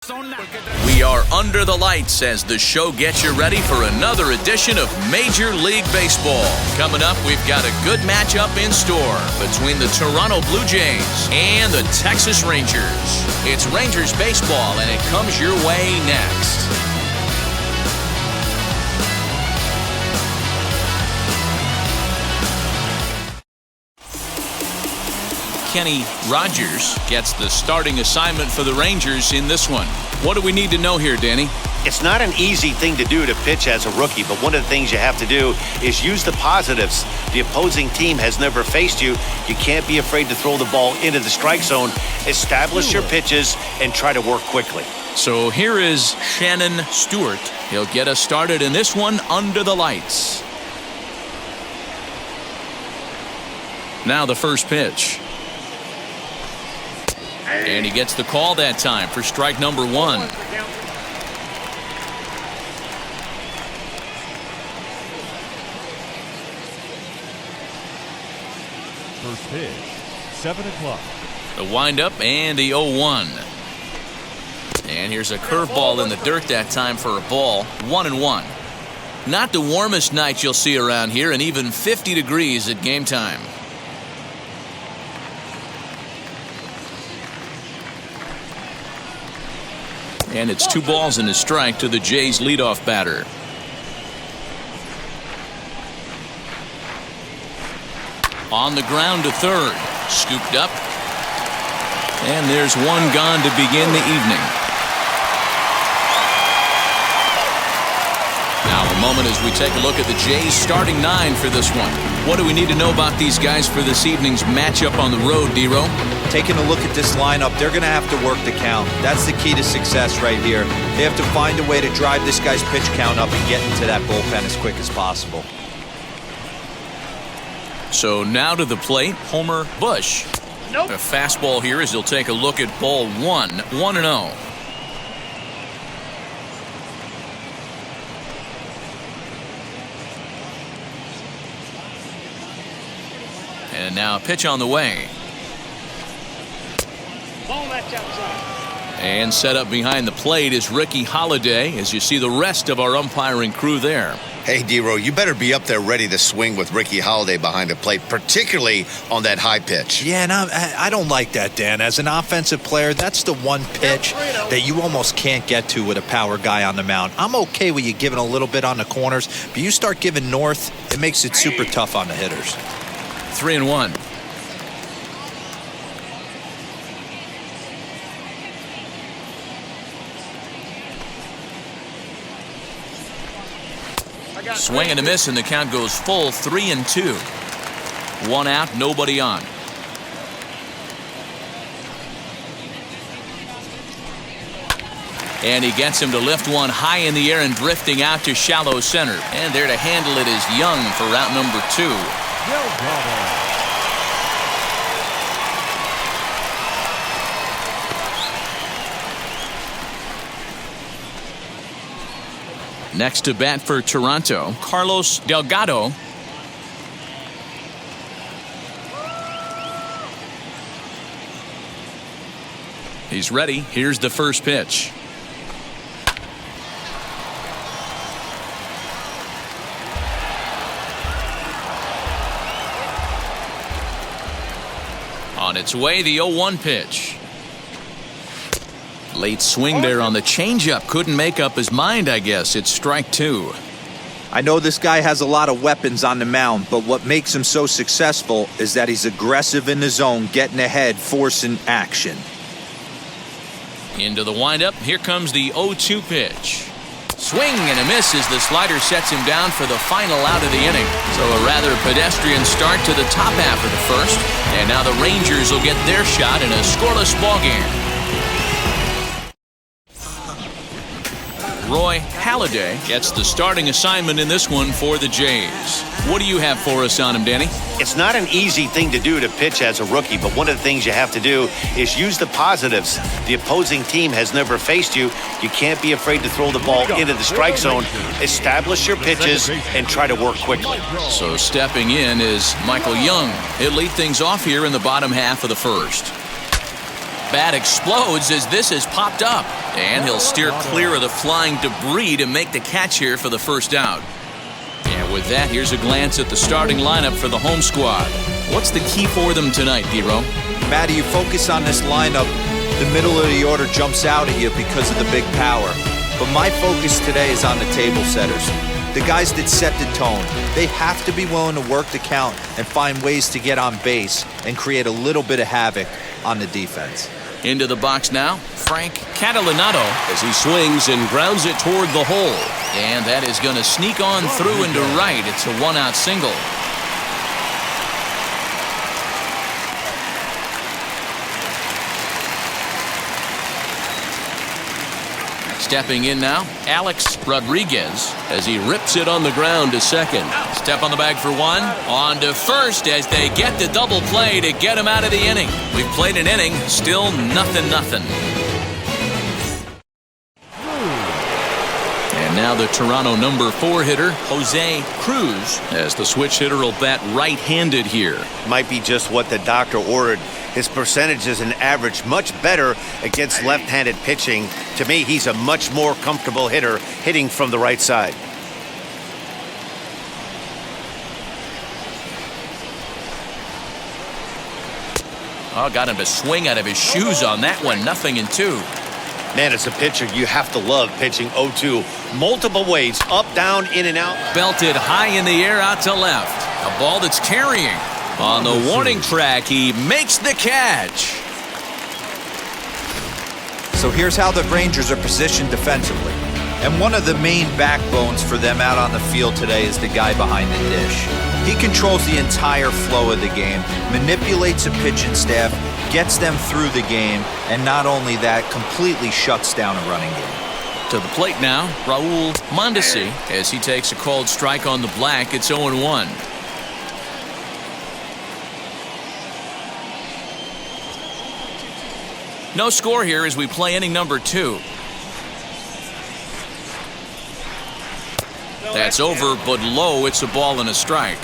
We are under the lights as the show gets you ready for another edition of Major League Baseball. Coming up, we've got a good matchup in store between the Toronto Blue Jays and the Texas Rangers. It's Rangers baseball, and it comes your way next. Kenny Rogers gets the starting assignment for the Rangers in this one. What do we need to know here, Danny? It's not an easy thing to do to pitch as a rookie, but one of the things you have to do is use the positives. The opposing team has never faced you. You can't be afraid to throw the ball into the strike zone. Establish your pitches and try to work quickly. So here is Shannon Stewart. He'll get us started in this one under the lights. Now the first pitch. And he gets the call that time for strike number one. First pitch, 7 o'clock. The windup and the 0-1. And here's a curveball in the dirt that time for a ball. 1-1. Not the warmest night you'll see around here, and even 50 degrees at game time. And it's 2 balls and a strike to the Jays leadoff batter. On the ground to third. Scooped up. And there's one gone to begin the evening. Now a moment as we take a look at the Jays starting 9 for this one. What do we need to know about these guys for this evening's matchup on the road, D-Row? Taking a look at this lineup, they're going to have to work the count. That's the key to success right here. They have to find a way to drive this guy's pitch count up and get into that bullpen as quick as possible. So now to the plate, Homer Bush. Nope. A fastball here as he'll take a look at ball 1. 1-0. And now a pitch on the way. And set up behind the plate is Ricky Holiday as you see the rest of our umpiring crew there. Hey, D-Row, you better be up there ready to swing with Ricky Holiday behind the plate, particularly on that high pitch. Yeah, and I don't like that, Dan. As an offensive player, that's the one pitch that you almost can't get to with a power guy on the mound. I'm okay with you giving a little bit on the corners, but you start giving north, it makes it super tough on the hitters. 3-1. Swing and a miss, and the count goes full 3-2. 1 out, nobody on. And he gets him to lift one high in the air and drifting out to shallow center. And there to handle it is Young for route number 2. Next to bat for Toronto, Carlos Delgado. He's ready. Here's the first pitch. On its way, the 0-1 pitch. Late swing there on the changeup. Couldn't make up his mind, I guess. It's strike 2. I know this guy has a lot of weapons on the mound, but what makes him so successful is that he's aggressive in the zone, getting ahead, forcing action. Into the windup. Here comes the 0-2 pitch. Swing and a miss as the slider sets him down for the final out of the inning. So a rather pedestrian start to the top half of the first. And now the Rangers will get their shot in a scoreless ballgame. Roy Halladay gets the starting assignment in this one for the Jays. What do you have for us on him, Danny? It's not an easy thing to do to pitch as a rookie, but one of the things you have to do is use the positives. The opposing team has never faced you. You can't be afraid to throw the ball into the strike zone. Establish your pitches and try to work quickly. So stepping in is Michael Young. He'll lead things off here in the bottom half of the first. Bat explodes as this is popped up. And he'll steer clear of the flying debris to make the catch here for the first out. And with that, here's a glance at the starting lineup for the home squad. What's the key for them tonight, D-Row? Matty, you focus on this lineup, the middle of the order jumps out at you because of the big power. But my focus today is on the table setters. The guys that set the tone. They have to be willing to work the count and find ways to get on base and create a little bit of havoc on the defense. Into the box now, Frank Catalinato as he swings and grounds it toward the hole. And that is going to sneak on through into right. It's a one-out single. Stepping in now, Alex Rodriguez as he rips it on the ground to second. Step on the bag for one. On to first as they get the double play to get him out of the inning. We've played an inning, still nothing. And now the Toronto number 4 hitter, Jose Cruz, as the switch hitter will bat right-handed here. Might be just what the doctor ordered. His percentages and average much better against left-handed pitching. To me, he's a much more comfortable hitter hitting from the right side. Oh, got him to swing out of his shoes on that one. 0-2. Man, as a pitcher, you have to love pitching 0-2. Multiple ways, up, down, in, and out. Belted high in the air out to left. A ball that's carrying. On the warning track, he makes the catch. So here's how the Rangers are positioned defensively. And one of the main backbones for them out on the field today is the guy behind the dish. He controls the entire flow of the game, manipulates a pitching staff, gets them through the game, and not only that, completely shuts down a running game. To the plate now, Raul Mondesi as he takes a called strike on the black. It's 0-1. No score here as we play inning number 2. That's over, but low. It's a ball and a strike.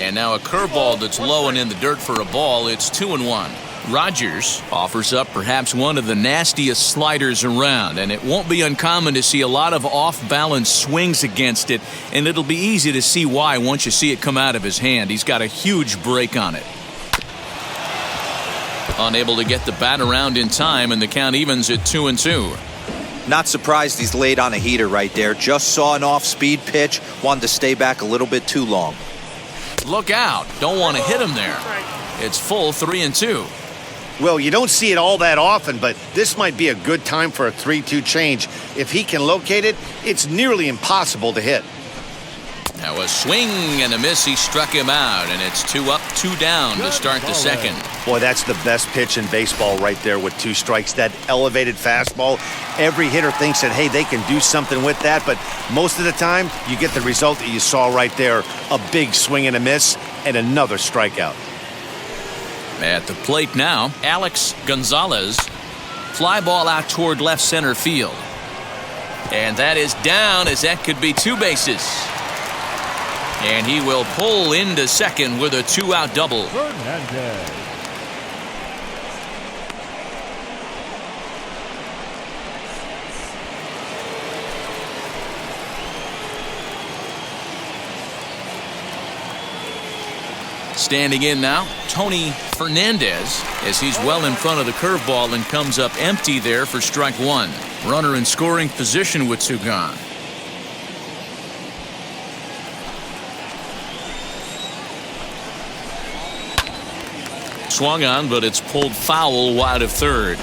And now a curveball that's low and in the dirt for a ball. It's 2-1. Rogers offers up perhaps one of the nastiest sliders around, and it won't be uncommon to see a lot of off-balance swings against it, and it'll be easy to see why once you see it come out of his hand. He's got a huge break on it. Unable to get the bat around in time, and the count evens at 2-2. Not surprised he's laid on a heater right there. Just saw an off-speed pitch, wanted to stay back a little bit too long. Look out. Don't want to hit him there. It's full 3-2. Well, you don't see it all that often, but this might be a good time for a 3-2 change. If he can locate it, it's nearly impossible to hit. Now a swing and a miss. He struck him out, and it's 2 up, 2 down to start the second. Boy, that's the best pitch in baseball right there with 2 strikes. That elevated fastball. Every hitter thinks that, hey, they can do something with that, but most of the time, you get the result that you saw right there. A big swing and a miss, and another strikeout. At the plate now, Alex Gonzalez. Fly ball out toward left center field. And that is down, as that could be 2 bases. And he will pull into second with a 2-out double. Fernandez. Standing in now, Tony Fernandez, as he's well in front of the curveball and comes up empty there for strike 1. Runner in scoring position with 2 gone. Swung on, but it's pulled foul wide of third.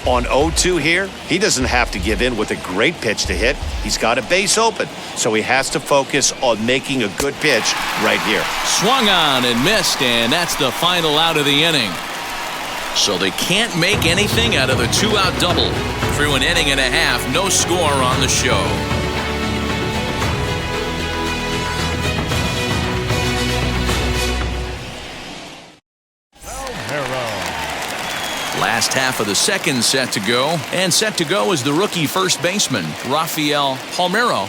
On 0-2 here, he doesn't have to give in with a great pitch to hit. He's got a base open, so he has to focus on making a good pitch right here. Swung on and missed, and that's the final out of the inning. So they can't make anything out of the 2-out double. Through an inning and a half, no score on the show. Last half of the second set to go, and set to go is the rookie first baseman, Rafael Palmeiro.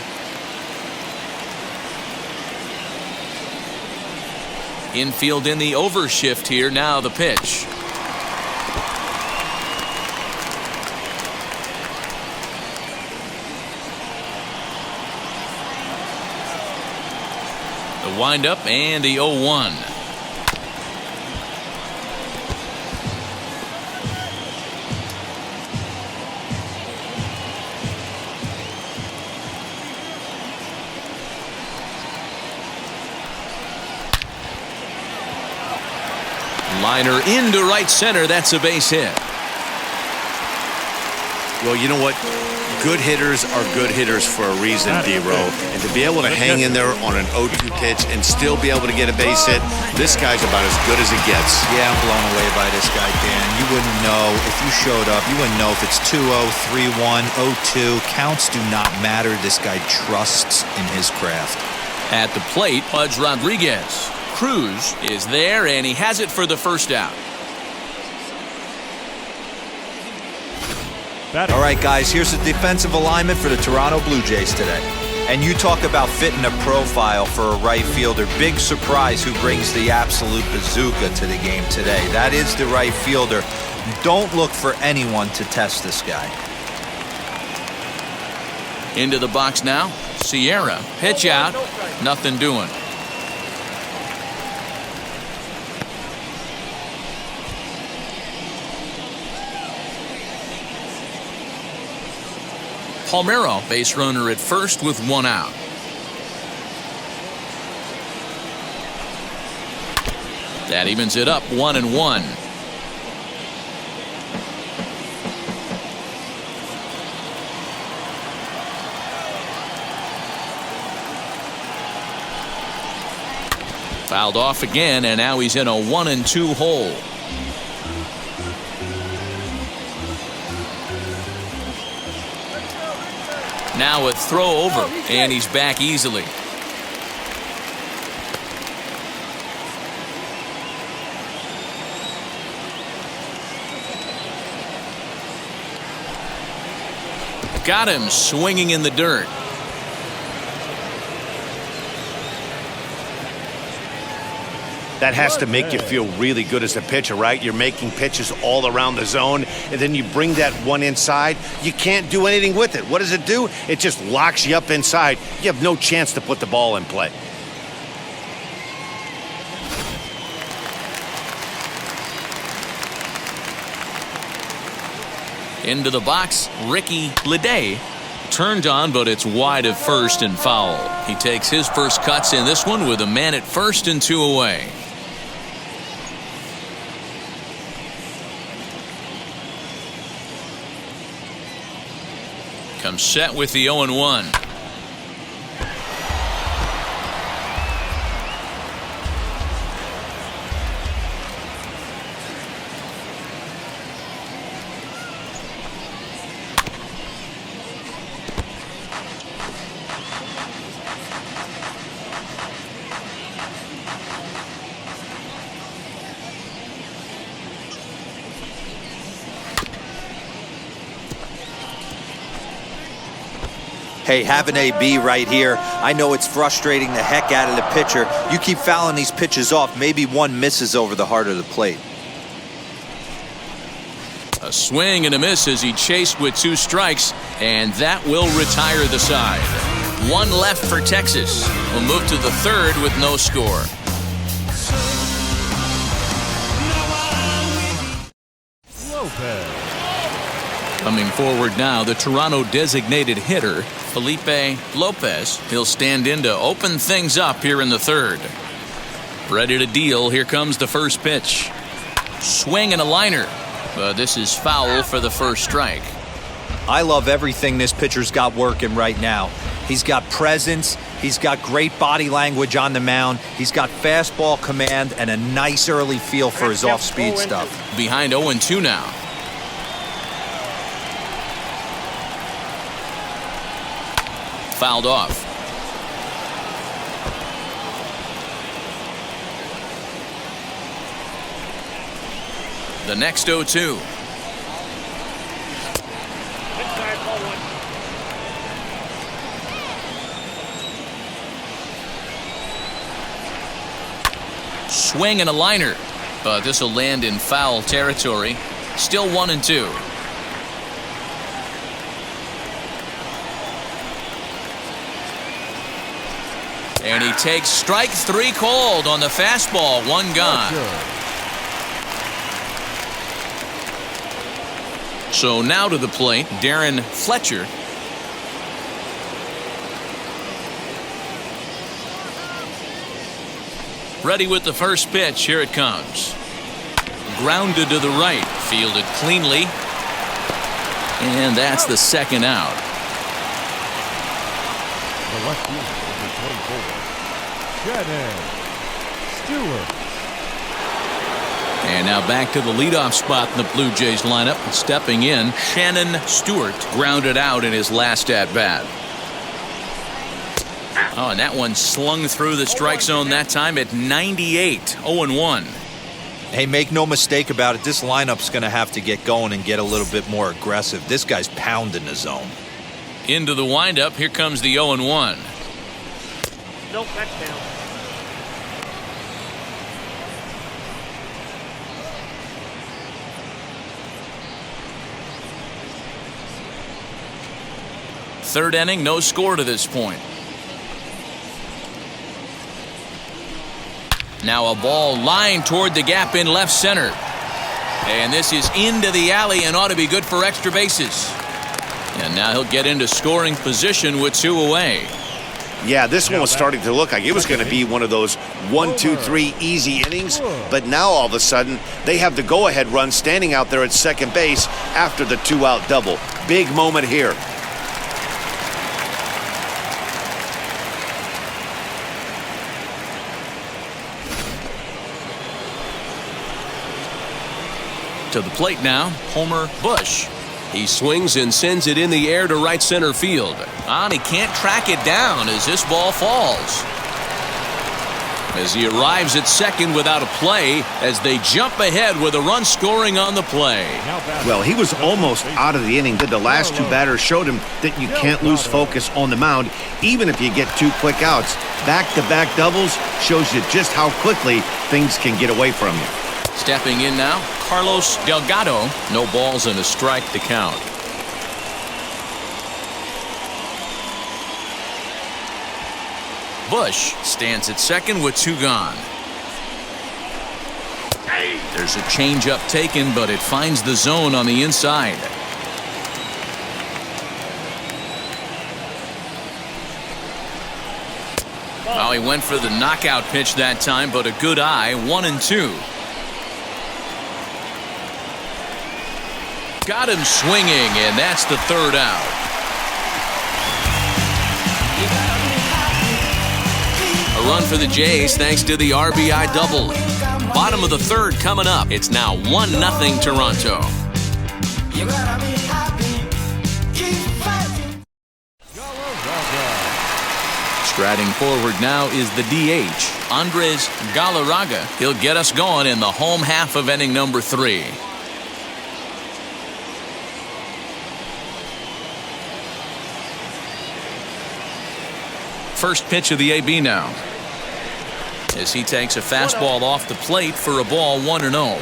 Infield in the overshift here. Now the pitch. The windup and the 0-1. Liner into right center. That's a base hit. Well, you know what? Good hitters are good hitters for a reason, D-Row. And to be able to hang in there on an 0-2 pitch and still be able to get a base hit, this guy's about as good as it gets. Yeah, I'm blown away by this guy, Dan. You wouldn't know if you showed up. You wouldn't know if it's 2-0, 3-1, 0-2. Counts do not matter. This guy trusts in his craft. At the plate, Pudge Rodriguez. Cruz is there, and he has it for the first out. All right, guys, here's the defensive alignment for the Toronto Blue Jays today. And you talk about fitting a profile for a right fielder. Big surprise who brings the absolute bazooka to the game today. That is the right fielder. Don't look for anyone to test this guy. Into the box now. Sierra. Pitch out. Nothing doing. Palmeiro, base runner at first with one out. That evens it up 1-1. Fouled off again, and now he's in a 1-2 hole. Now a throw over, and he's back easily. Got him swinging in the dirt. That has to make you feel really good as a pitcher, right? You're making pitches all around the zone, and then you bring that one inside. You can't do anything with it. What does it do? It just locks you up inside. You have no chance to put the ball in play. Into the box, Ricky Leday. Turned on, but it's wide of first and foul. He takes his first cuts in this one with a man at first and 2 away. Comes set with the 0-1. Hey, have an AB right here. I know it's frustrating the heck out of the pitcher. You keep fouling these pitches off. Maybe one misses over the heart of the plate. A swing and a miss as he chased with 2 strikes, and that will retire the side. 1 left for Texas. We'll move to the 3rd with no score. Lopez. Coming forward now, the Toronto designated hitter, Felipe Lopez. He'll stand in to open things up here in the 3rd. Ready to deal. Here comes the first pitch. Swing and a liner. But this is foul for the first strike. I love everything this pitcher's got working right now. He's got presence. He's got great body language on the mound. He's got fastball command and a nice early feel for his off-speed stuff. Behind 0-2 now. Fouled off. The next 0-2. Swing and a liner, but this will land in foul territory. Still 1-2. And he takes strike 3 cold on the fastball. 1 gone. So now to the plate, Darren Fletcher. Ready with the first pitch. Here it comes. Grounded to the right. Fielded cleanly. And that's the second out. The left fielder, number 24, Shannon Stewart. And now back to the leadoff spot in the Blue Jays lineup. Stepping in, Shannon Stewart grounded out in his last at-bat. Oh, and that one slung through the strike zone that time at 98. 0-1. Hey, make no mistake about it. This lineup's going to have to get going and get a little bit more aggressive. This guy's pounding the zone. Into the windup. Here comes the 0-1. Nope, that's down. Third inning, no score to this point. Now a ball lined toward the gap in left center. And this is into the alley and ought to be good for extra bases. And now he'll get into scoring position with 2 away. Yeah, this one was starting to look like it was going to be one of those 1, 2, 3 easy innings. But now all of a sudden, they have the go-ahead run standing out there at second base after the 2-out double. Big moment here. To the plate now, Homer Bush. He swings and sends it in the air to right center field. And he can't track it down as this ball falls. As he arrives at second without a play, as they jump ahead with a run scoring on the play. Well, he was almost out of the inning. The last 2 batters showed him that you can't lose focus on the mound, even if you get 2 quick outs. Back-to-back doubles shows you just how quickly things can get away from you. Stepping in now, Carlos Delgado. No balls and a strike to count. Bush stands at second with 2 gone. There's a changeup taken, but it finds the zone on the inside. Well, he went for the knockout pitch that time, but a good eye. 1-2. Got him swinging, and that's the 3rd out. A run for the Jays thanks to the RBI double. Bottom of the 3rd coming up. It's now 1-0 Toronto. Striding forward now is the DH, Andres Galarraga. He'll get us going in the home half of inning number 3. First pitch of the AB now. As he takes a fastball off the plate for a ball 1-0.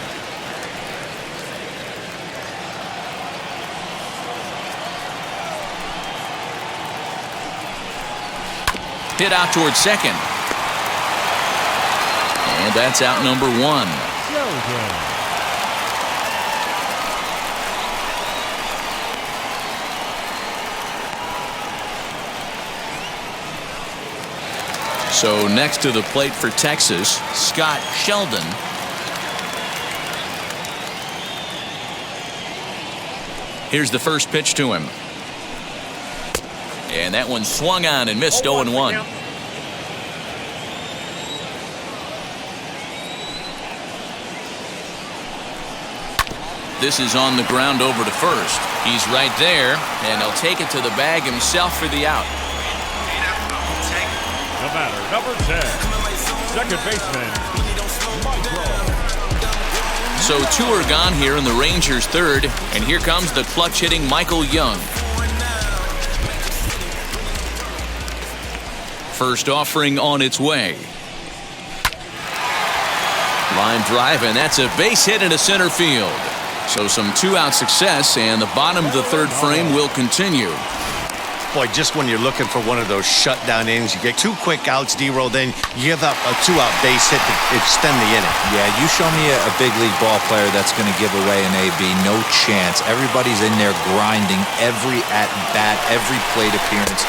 Hit out towards second. And that's out number 1. So next to the plate for Texas, Scott Sheldon. Here's the first pitch to him. And that one swung on and missed. 0-1. This is on the ground over to first. He's right there, and he'll take it to the bag himself for the out. The batter, number 10, second baseman, Michael. So 2 are gone here in the Rangers' 3rd, and here comes the clutch-hitting Michael Young. First offering on its way. Line drive, and that's a base hit into center field. So some two-out success, and the bottom of the third frame will continue. Boy, just when you're looking for one of those shutdown innings, you get 2 quick outs, D-Roll, then you give up a 2-out base hit to extend the inning. Yeah, you show me a big league ball player that's going to give away an AB. No chance. Everybody's in there grinding every at-bat, every plate appearance.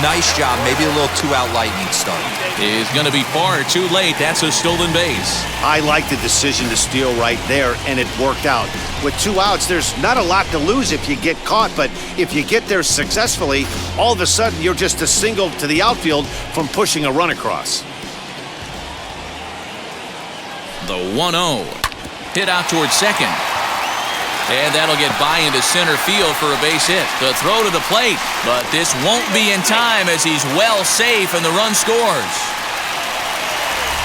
Nice job. Maybe a little 2-out lightning start. Is going to be far too late. That's a stolen base. I like the decision to steal right there, and it worked out. With 2 outs, there's not a lot to lose if you get caught, but if you get there successfully, all of a sudden you're just a single to the outfield from pushing a run across. The 1-0. Hit out towards second. And that'll get by into center field for a base hit. The throw to the plate, but this won't be in time as he's well safe and the run scores.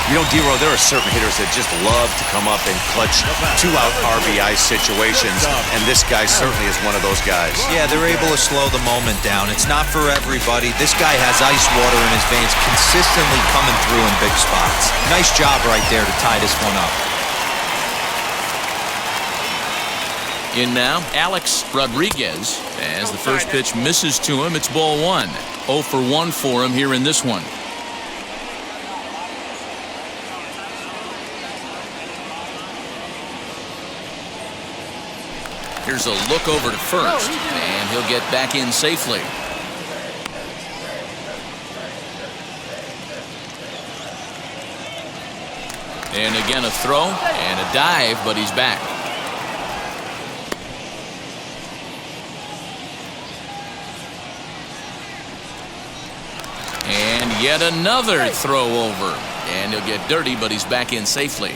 You know, D-Roll, there are certain hitters that just love to come up and clutch 2-out RBI situations, and this guy certainly is one of those guys. Yeah, they're able to slow the moment down. It's not for everybody. This guy has ice water in his veins, consistently coming through in big spots. Nice job right there to tie this one up. In now, Alex Rodriguez. As the first pitch misses to him, it's ball 1. 0 for 1 for him here in this one. Here's a look over to first, and he'll get back in safely. And again a throw and a dive, but he's back. And yet another throw over. And he'll get dirty, but he's back in safely.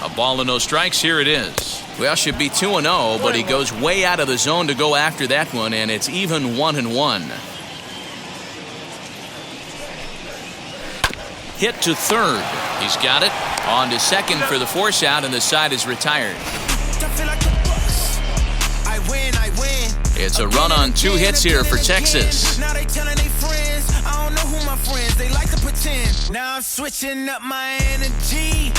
A ball and no strikes. Here it is. Well, should be 2-0, but he goes way out of the zone to go after that one, and it's even 1-1. Hit to third. He's got it. On to second for the force out, and the side is retired. It's a run on 2 hits here for Texas. Now they telling their friends, I don't know who my friends, they like to pretend. Now I'm switching up my energy.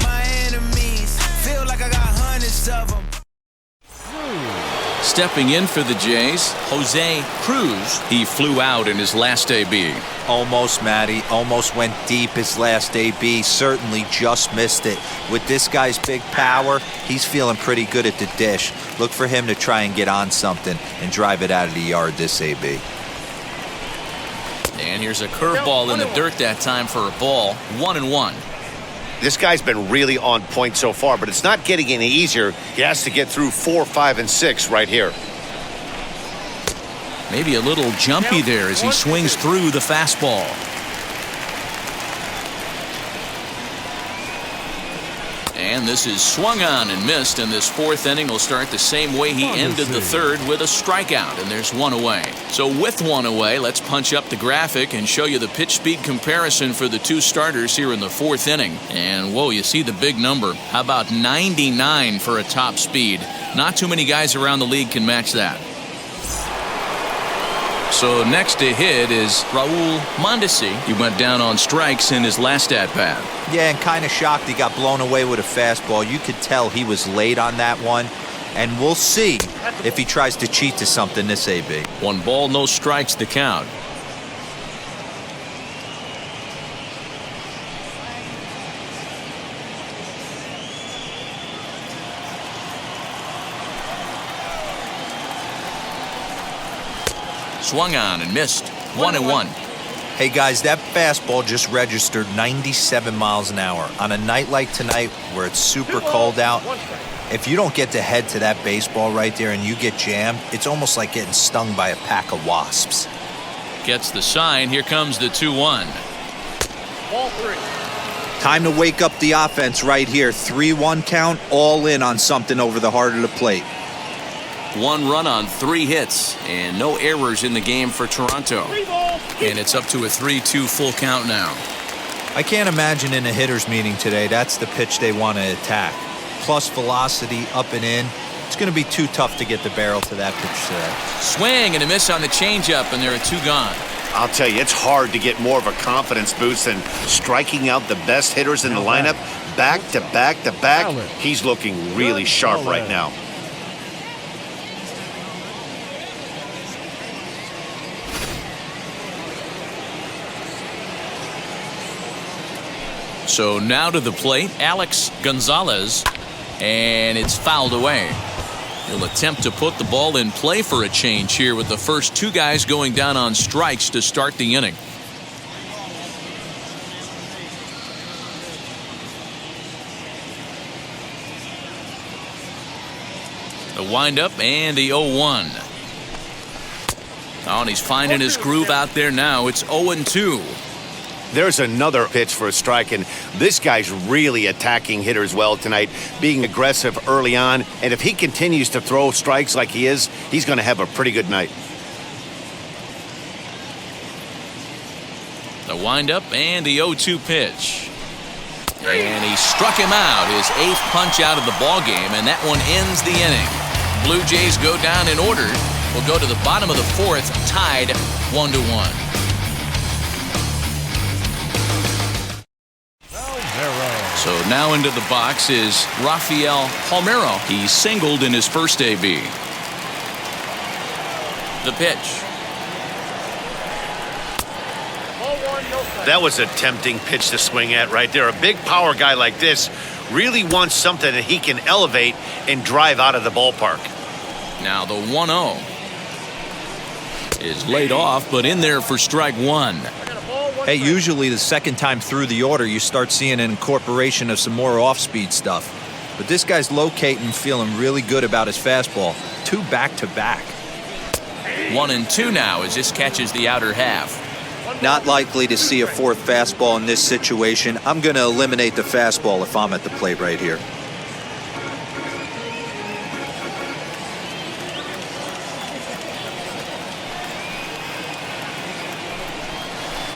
My enemies feel like I got hundreds of them. Stepping in for the Jays, Jose Cruz. He flew out in his last AB. Almost, Matty. Almost went deep his last AB. Certainly just missed it. With this guy's big power, he's feeling pretty good at the dish. Look for him to try and get on something and drive it out of the yard this AB. And here's a curveball in the dirt that time for a ball. 1-1. This guy's been really on point so far, but it's not getting any easier. He has to get through 4, 5, and 6 right here. Maybe a little jumpy there as he swings through the fastball. And this is swung on and missed, and this 4th inning will start the same way he ended the 3rd, with a strikeout, and there's 1 away. So with 1 away, let's punch up the graphic and show you the pitch speed comparison for the 2 starters here in the 4th inning. And whoa, you see the big number. How about 99 for a top speed? Not too many guys around the league can match that. So next to hit is Raul Mondesi. He went down on strikes in his last at-bat. Yeah, and kind of shocked he got blown away with a fastball. You could tell he was late on that one. And we'll see if he tries to cheat to something this AB. 1 ball, no strikes, the count. Swung on and missed. 1-1. Hey guys, that fastball just registered 97 miles an hour. On a night like tonight where it's super cold out, if you don't get to head to that baseball right there and you get jammed, it's almost like getting stung by a pack of wasps. Gets the sign. Here comes the 2-1. Ball 3. Time to wake up the offense right here. 3-1 count, all in on something over the heart of the plate. 1 run on 3 hits and no errors in the game for Toronto. And it's up to a 3-2 full count now. I can't imagine in a hitters meeting today that's the pitch they want to attack. Plus velocity up and in. It's going to be too tough to get the barrel to that pitch today. Swing and a miss on the changeup, and there are 2 gone. I'll tell you, it's hard to get more of a confidence boost than striking out the best hitters in the lineup back to back to back. He's looking really sharp right now. So now to the plate, Alex Gonzalez, and it's fouled away. He'll attempt to put the ball in play for a change here with the first two guys going down on strikes to start the inning. The windup and the 0-1. Oh, and he's finding his groove out there now. It's 0-2. There's another pitch for a strike, and this guy's really attacking hitters well tonight, being aggressive early on. And if he continues to throw strikes like he is, he's going to have a pretty good night. The windup and the 0-2 pitch. And he struck him out, his 8th punch out of the ball game, and that one ends the inning. Blue Jays go down in order. We'll go to the bottom of the 4th, tied 1-1. So now into the box is Rafael Palmeiro. He singled in his first AB. The pitch. That was a tempting pitch to swing at right there. A big power guy like this really wants something that he can elevate and drive out of the ballpark. Now the 1-0 is laid off, but in there for strike one. Hey, usually the second time through the order, you start seeing an incorporation of some more off-speed stuff. But this guy's locating, feeling really good about his fastball. 2 back-to-back. 1-2 now as this catches the outer half. Not likely to see a 4th fastball in this situation. I'm going to eliminate the fastball if I'm at the plate right here.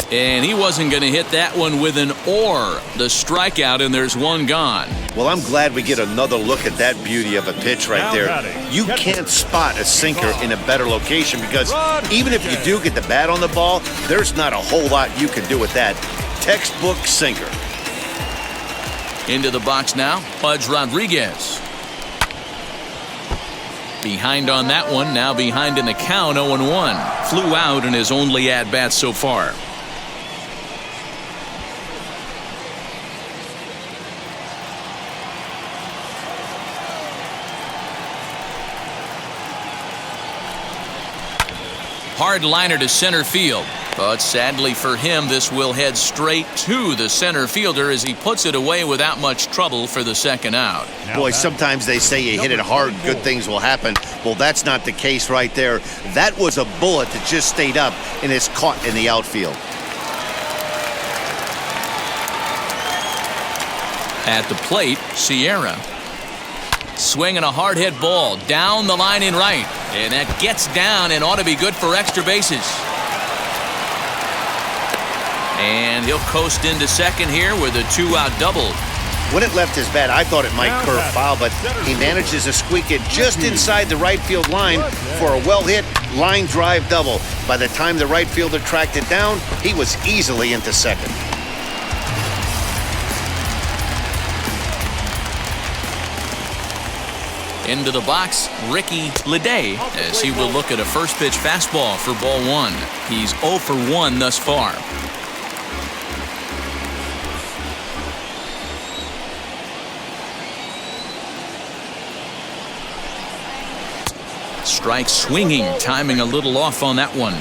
And he wasn't going to hit that one with an or. The strikeout, and there's one gone. Well, I'm glad we get another look at that beauty of a pitch right there. You can't spot a sinker in a better location because even if you do get the bat on the ball, there's not a whole lot you can do with that. Textbook sinker. Into the box now, Pudge Rodriguez. Behind on that one, now behind in the count, 0-1. Flew out in his only at-bat so far. Hard liner to center field, but sadly for him, this will head straight to the center fielder as he puts it away without much trouble for the second out. Boy, sometimes they say you hit it hard, good things will happen. Well, that's not the case right there. That was a bullet that just stayed up and is caught in the outfield. At the plate, Sierra. Swinging a hard hit ball down the line in right. And that gets down and ought to be good for extra bases. And he'll coast into second here with a 2-out double. When it left his bat, I thought it might curve foul, but he manages to squeak it just inside the right field line for a well-hit line drive double. By the time the right fielder tracked it down, he was easily into second. Into the box, Ricky Leday, as he will look at a first pitch fastball for ball one. He's 0 for 1 thus far. Strike swinging, timing a little off on that one.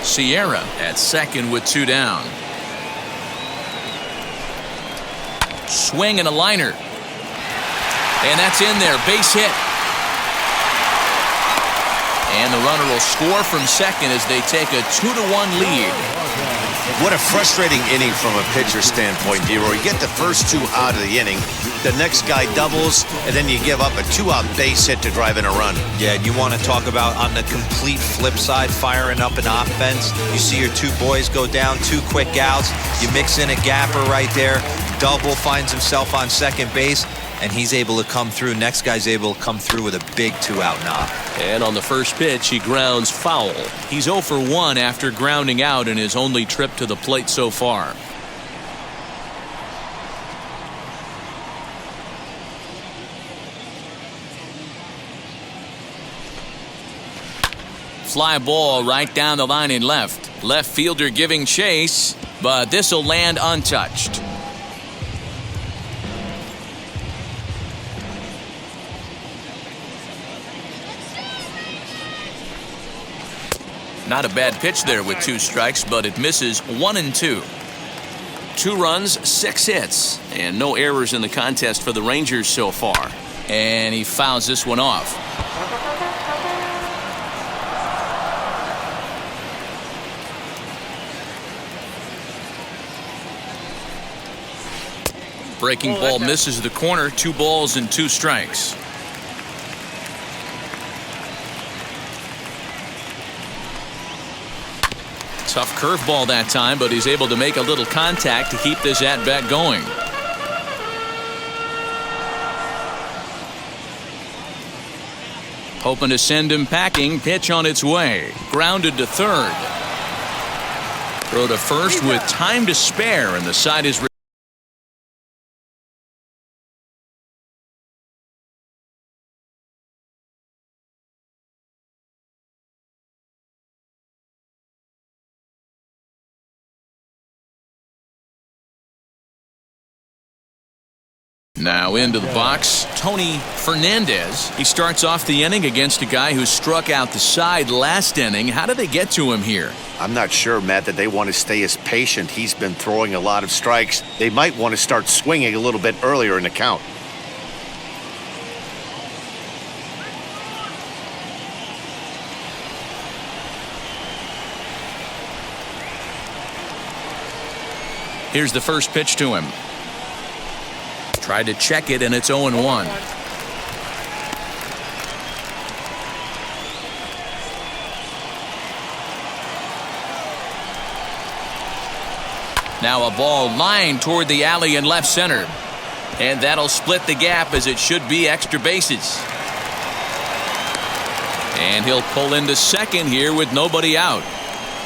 Sierra at second with 2 down. Swing and a liner. And that's in there, base hit. And the runner will score from second as they take a 2-1 lead. What a frustrating inning from a pitcher standpoint, D-Roy. You get the first 2 out of the inning, the next guy doubles, and then you give up a 2-out base hit to drive in a run. Yeah, you want to talk about on the complete flip side, firing up an offense. You see your 2 boys go down, 2 quick outs. You mix in a gapper right there. Double finds himself on second base. and he's able to come through. Next guy's able to come through with a big 2-out knock. And on the first pitch, he grounds foul. He's 0 for 1 after grounding out in his only trip to the plate so far. Fly ball right down the line in left. Left fielder giving chase, but this will land untouched. Not a bad pitch there with 2 strikes, but it misses 1 and 2. 2 runs, 6 hits, and no errors in the contest for the Rangers so far. And he fouls this one off. Breaking ball misses the corner. 2 balls and 2 strikes. Tough curveball that time, but he's able to make a little contact to keep this at-bat going. Hoping to send him packing. Pitch on its way. Grounded to third. Throw to first with time to spare, and the side is now into the box, Tony Fernandez. He starts off the inning against a guy who struck out the side last inning. How did they get to him here? I'm not sure, Matt, that they want to stay as patient. He's been throwing a lot of strikes. They might want to start swinging a little bit earlier in the count. Here's the first pitch to him. Tried to check it, and it's 0-1. Now a ball lined toward the alley in left center. And that'll split the gap, as it should be extra bases. And he'll pull into second here with nobody out.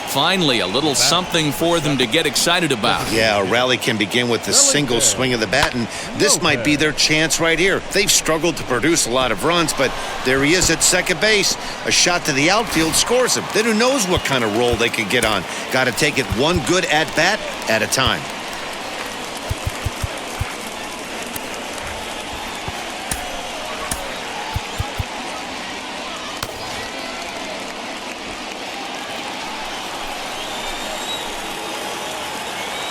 Finally, a little something for them to get excited about. Yeah, a rally can begin with the single swing of the bat, and this might be their chance right here. They've struggled to produce a lot of runs, but there he is at second base. A shot to the outfield scores him. Then who knows what kind of roll they can get on. Got to take it one good at-bat at a time.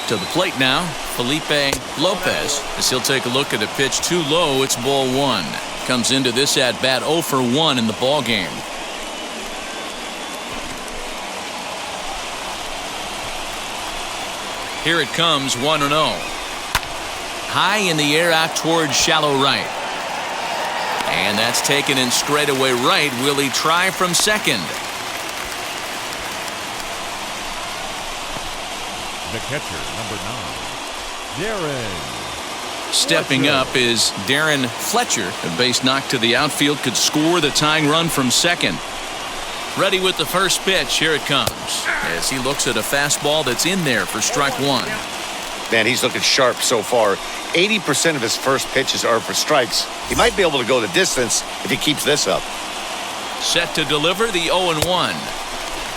To the plate now, Felipe Lopez, as he'll take a look at a pitch too low. It's ball 1. Comes into this at bat 0 for 1 in the ball game. Here it comes, 1-0. High in the air out towards shallow right. And that's taken in straightaway right. Will he try from second? The catcher, number 9, Darren. Stepping up is Darren Fletcher. A base knock to the outfield could score the tying run from second. Ready with the first pitch. Here it comes, as he looks at a fastball that's in there for strike 1. Man, he's looking sharp so far. 80% of his first pitches are for strikes. He might be able to go the distance if he keeps this up. Set to deliver the 0-1.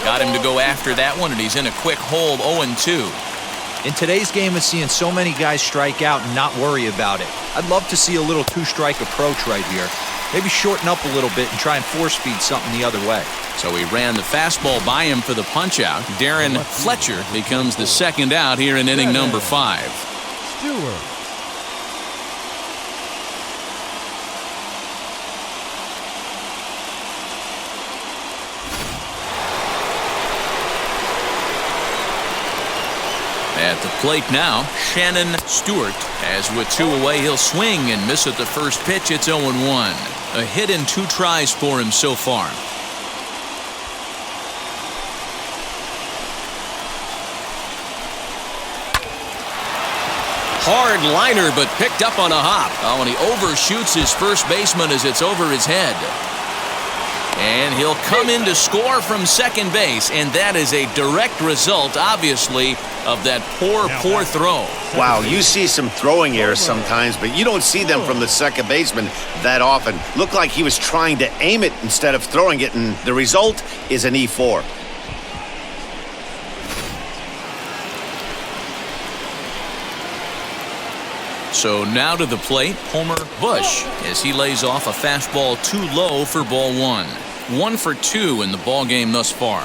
Got him to go after that one, and he's in a quick hold, 0-2. In today's game of seeing so many guys strike out and not worry about it, I'd love to see a little 2-strike approach right here. Maybe shorten up a little bit and try and force-feed something the other way. So he ran the fastball by him for the punch-out. Darren Fletcher becomes the second out here in inning number 5. Stewart. At the plate now, Shannon Stewart. As with 2 away, he'll swing and miss at the first pitch. It's 0-1. A hit in 2 tries for him so far. Hard liner, but picked up on a hop. Oh, and he overshoots his first baseman as it's over his head. And he'll come in to score from second base, and that is a direct result, obviously, of that poor throw. Wow, you see some throwing errors sometimes, but you don't see them from the second baseman that often. Looked like he was trying to aim it instead of throwing it, and the result is an E4. So now to the plate, Homer Bush, as he lays off a fastball too low for ball one. 1 for 2 in the ball game thus far.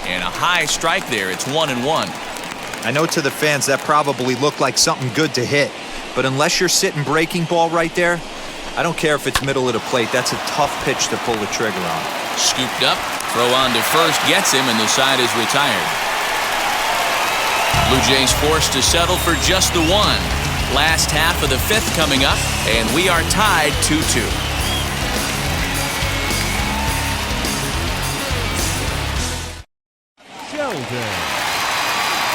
And a high strike there. It's 1-1. I know to the fans that probably looked like something good to hit, but unless you're sitting breaking ball right there, I don't care if it's middle of the plate. That's a tough pitch to pull the trigger on. Scooped up, throw on to first, gets him, and the side is retired. Blue Jays forced to settle for just the one. Last half of the fifth coming up, and we are tied 2-2.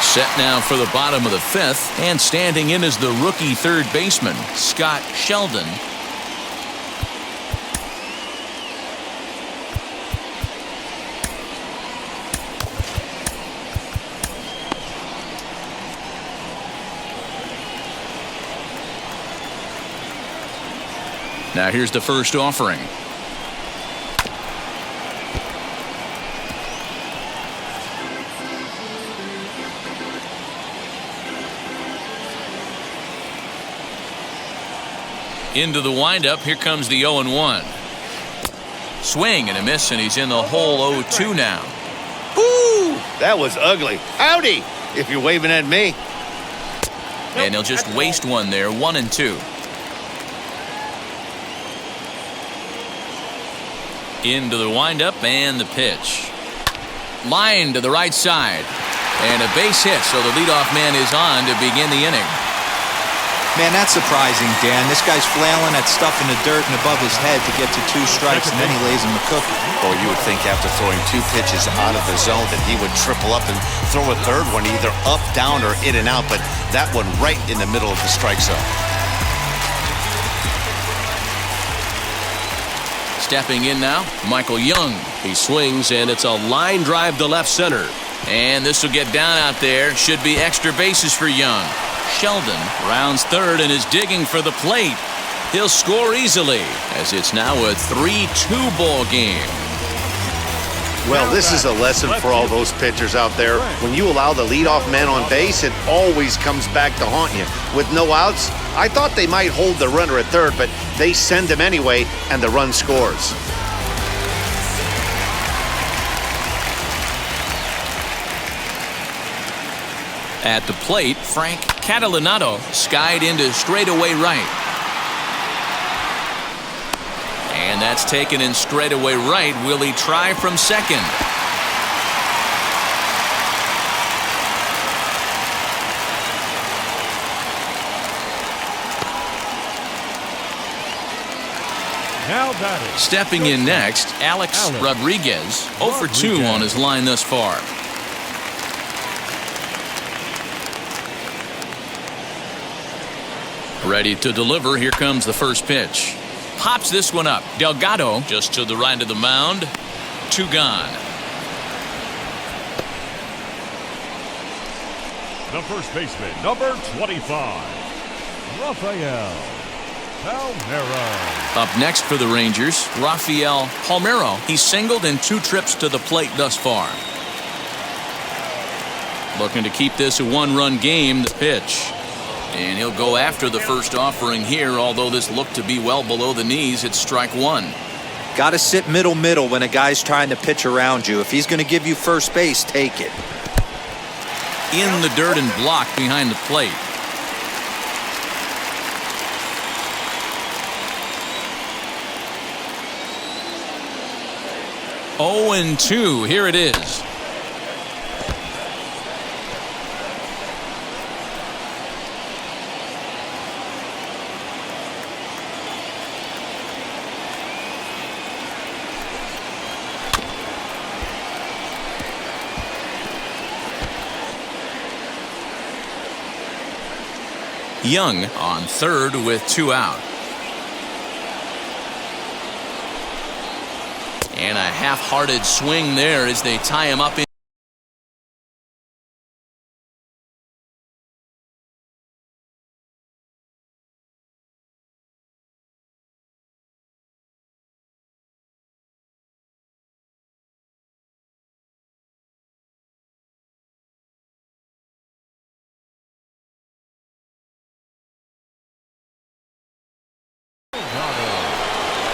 Set now for the bottom of the fifth, and standing in is the rookie third baseman, Scott Sheldon. Now here's the first offering. Into the windup. Here comes the 0-1. Swing and a miss, and he's in the hole 0-2 now. Woo! That was ugly. Howdy, if you're waving at me. And he'll just waste one there. 1-2. Into the windup and the pitch. Line to the right side. And a base hit, so the leadoff man is on to begin the inning. Man, that's surprising, Dan. This guy's flailing at stuff in the dirt and above his head to get to 2 strikes, and then he lays him a cookie. Boy, you would think after throwing 2 pitches out of the zone that he would triple up and throw a third one either up, down, or in and out, but that one right in the middle of the strike zone. Stepping in now, Michael Young. He swings, and it's a line drive to left center. And this will get down out there. Should be extra bases for Young. Sheldon rounds third and is digging for the plate. He'll score easily, as it's now a 3-2 ball game. Well, this is a lesson for all those pitchers out there. When you allow the leadoff man on base, it always comes back to haunt you. With no outs, I thought they might hold the runner at third, but they send him anyway, and the run scores. At the plate, Frank Catalinato skied into straightaway right. And that's taken in straightaway right. Will he try from second? Now batting. Stepping in next, Alex Rodriguez. 0 for 2 on his line thus far. Ready to deliver. Here comes the first pitch. Pops this one up. Delgado just to the right of the mound. 2 gone. The first baseman, number 25, Rafael Palmeiro. Up next for the Rangers, Rafael Palmeiro. He's singled in 2 trips to the plate thus far. Looking to keep this a 1-run game. The pitch. And he'll go after the first offering here, although this looked to be well below the knees. It's strike 1. Got to sit middle when a guy's trying to pitch around you. If he's going to give you first base, take it. In the dirt and blocked behind the plate. Oh, and 2. Here it is. Young on third with 2 out. And a half-hearted swing there as they tie him up in.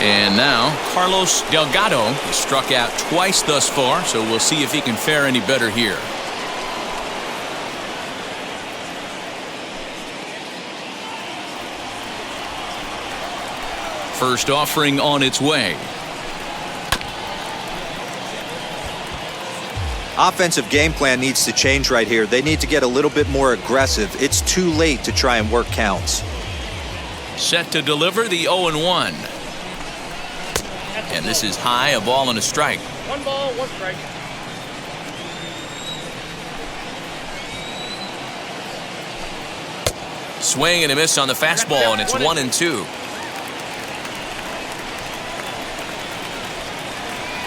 And now Carlos Delgado has struck out twice thus far, so we'll see if he can fare any better here. First offering on its way. Offensive game plan needs to change right here. They need to get a little bit more aggressive. It's too late to try and work counts. Set to deliver the 0-1. And this is high, a ball and a strike. 1 ball, 1 strike. Swing and a miss on the fastball, and it's 1-2.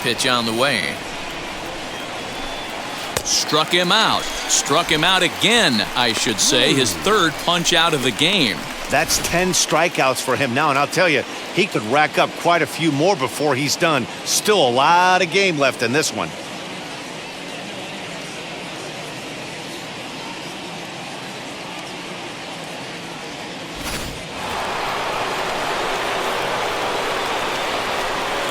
Pitch on the way. Struck him out. Struck him out again, I should say. His third punch out of the game. That's 10 strikeouts for him now, and I'll tell you, he could rack up quite a few more before he's done. Still a lot of game left in this one.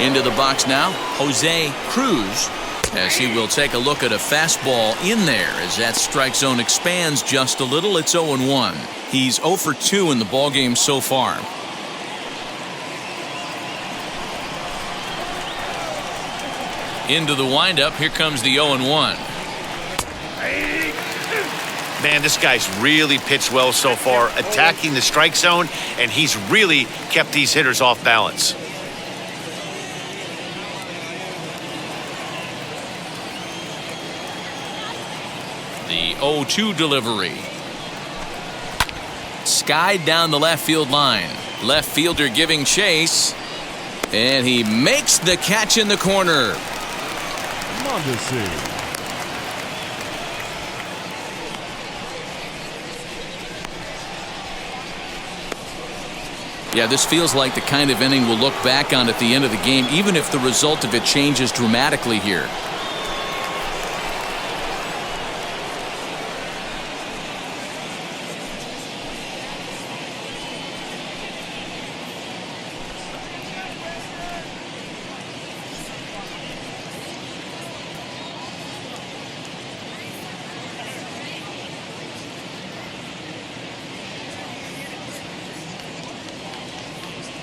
Into the box now, Jose Cruz, as he will take a look at a fastball in there as that strike zone expands just a little. It's 0-1. He's 0 for 2 in the ballgame so far. Into the windup. Here comes the 0-1. Man, this guy's really pitched well so far, attacking the strike zone, and he's really kept these hitters off balance. The 0-2 delivery. Skied down the left field line. Left fielder giving chase. And he makes the catch in the corner. Yeah, this feels like the kind of inning we'll look back on at the end of the game, even if the result of it changes dramatically here.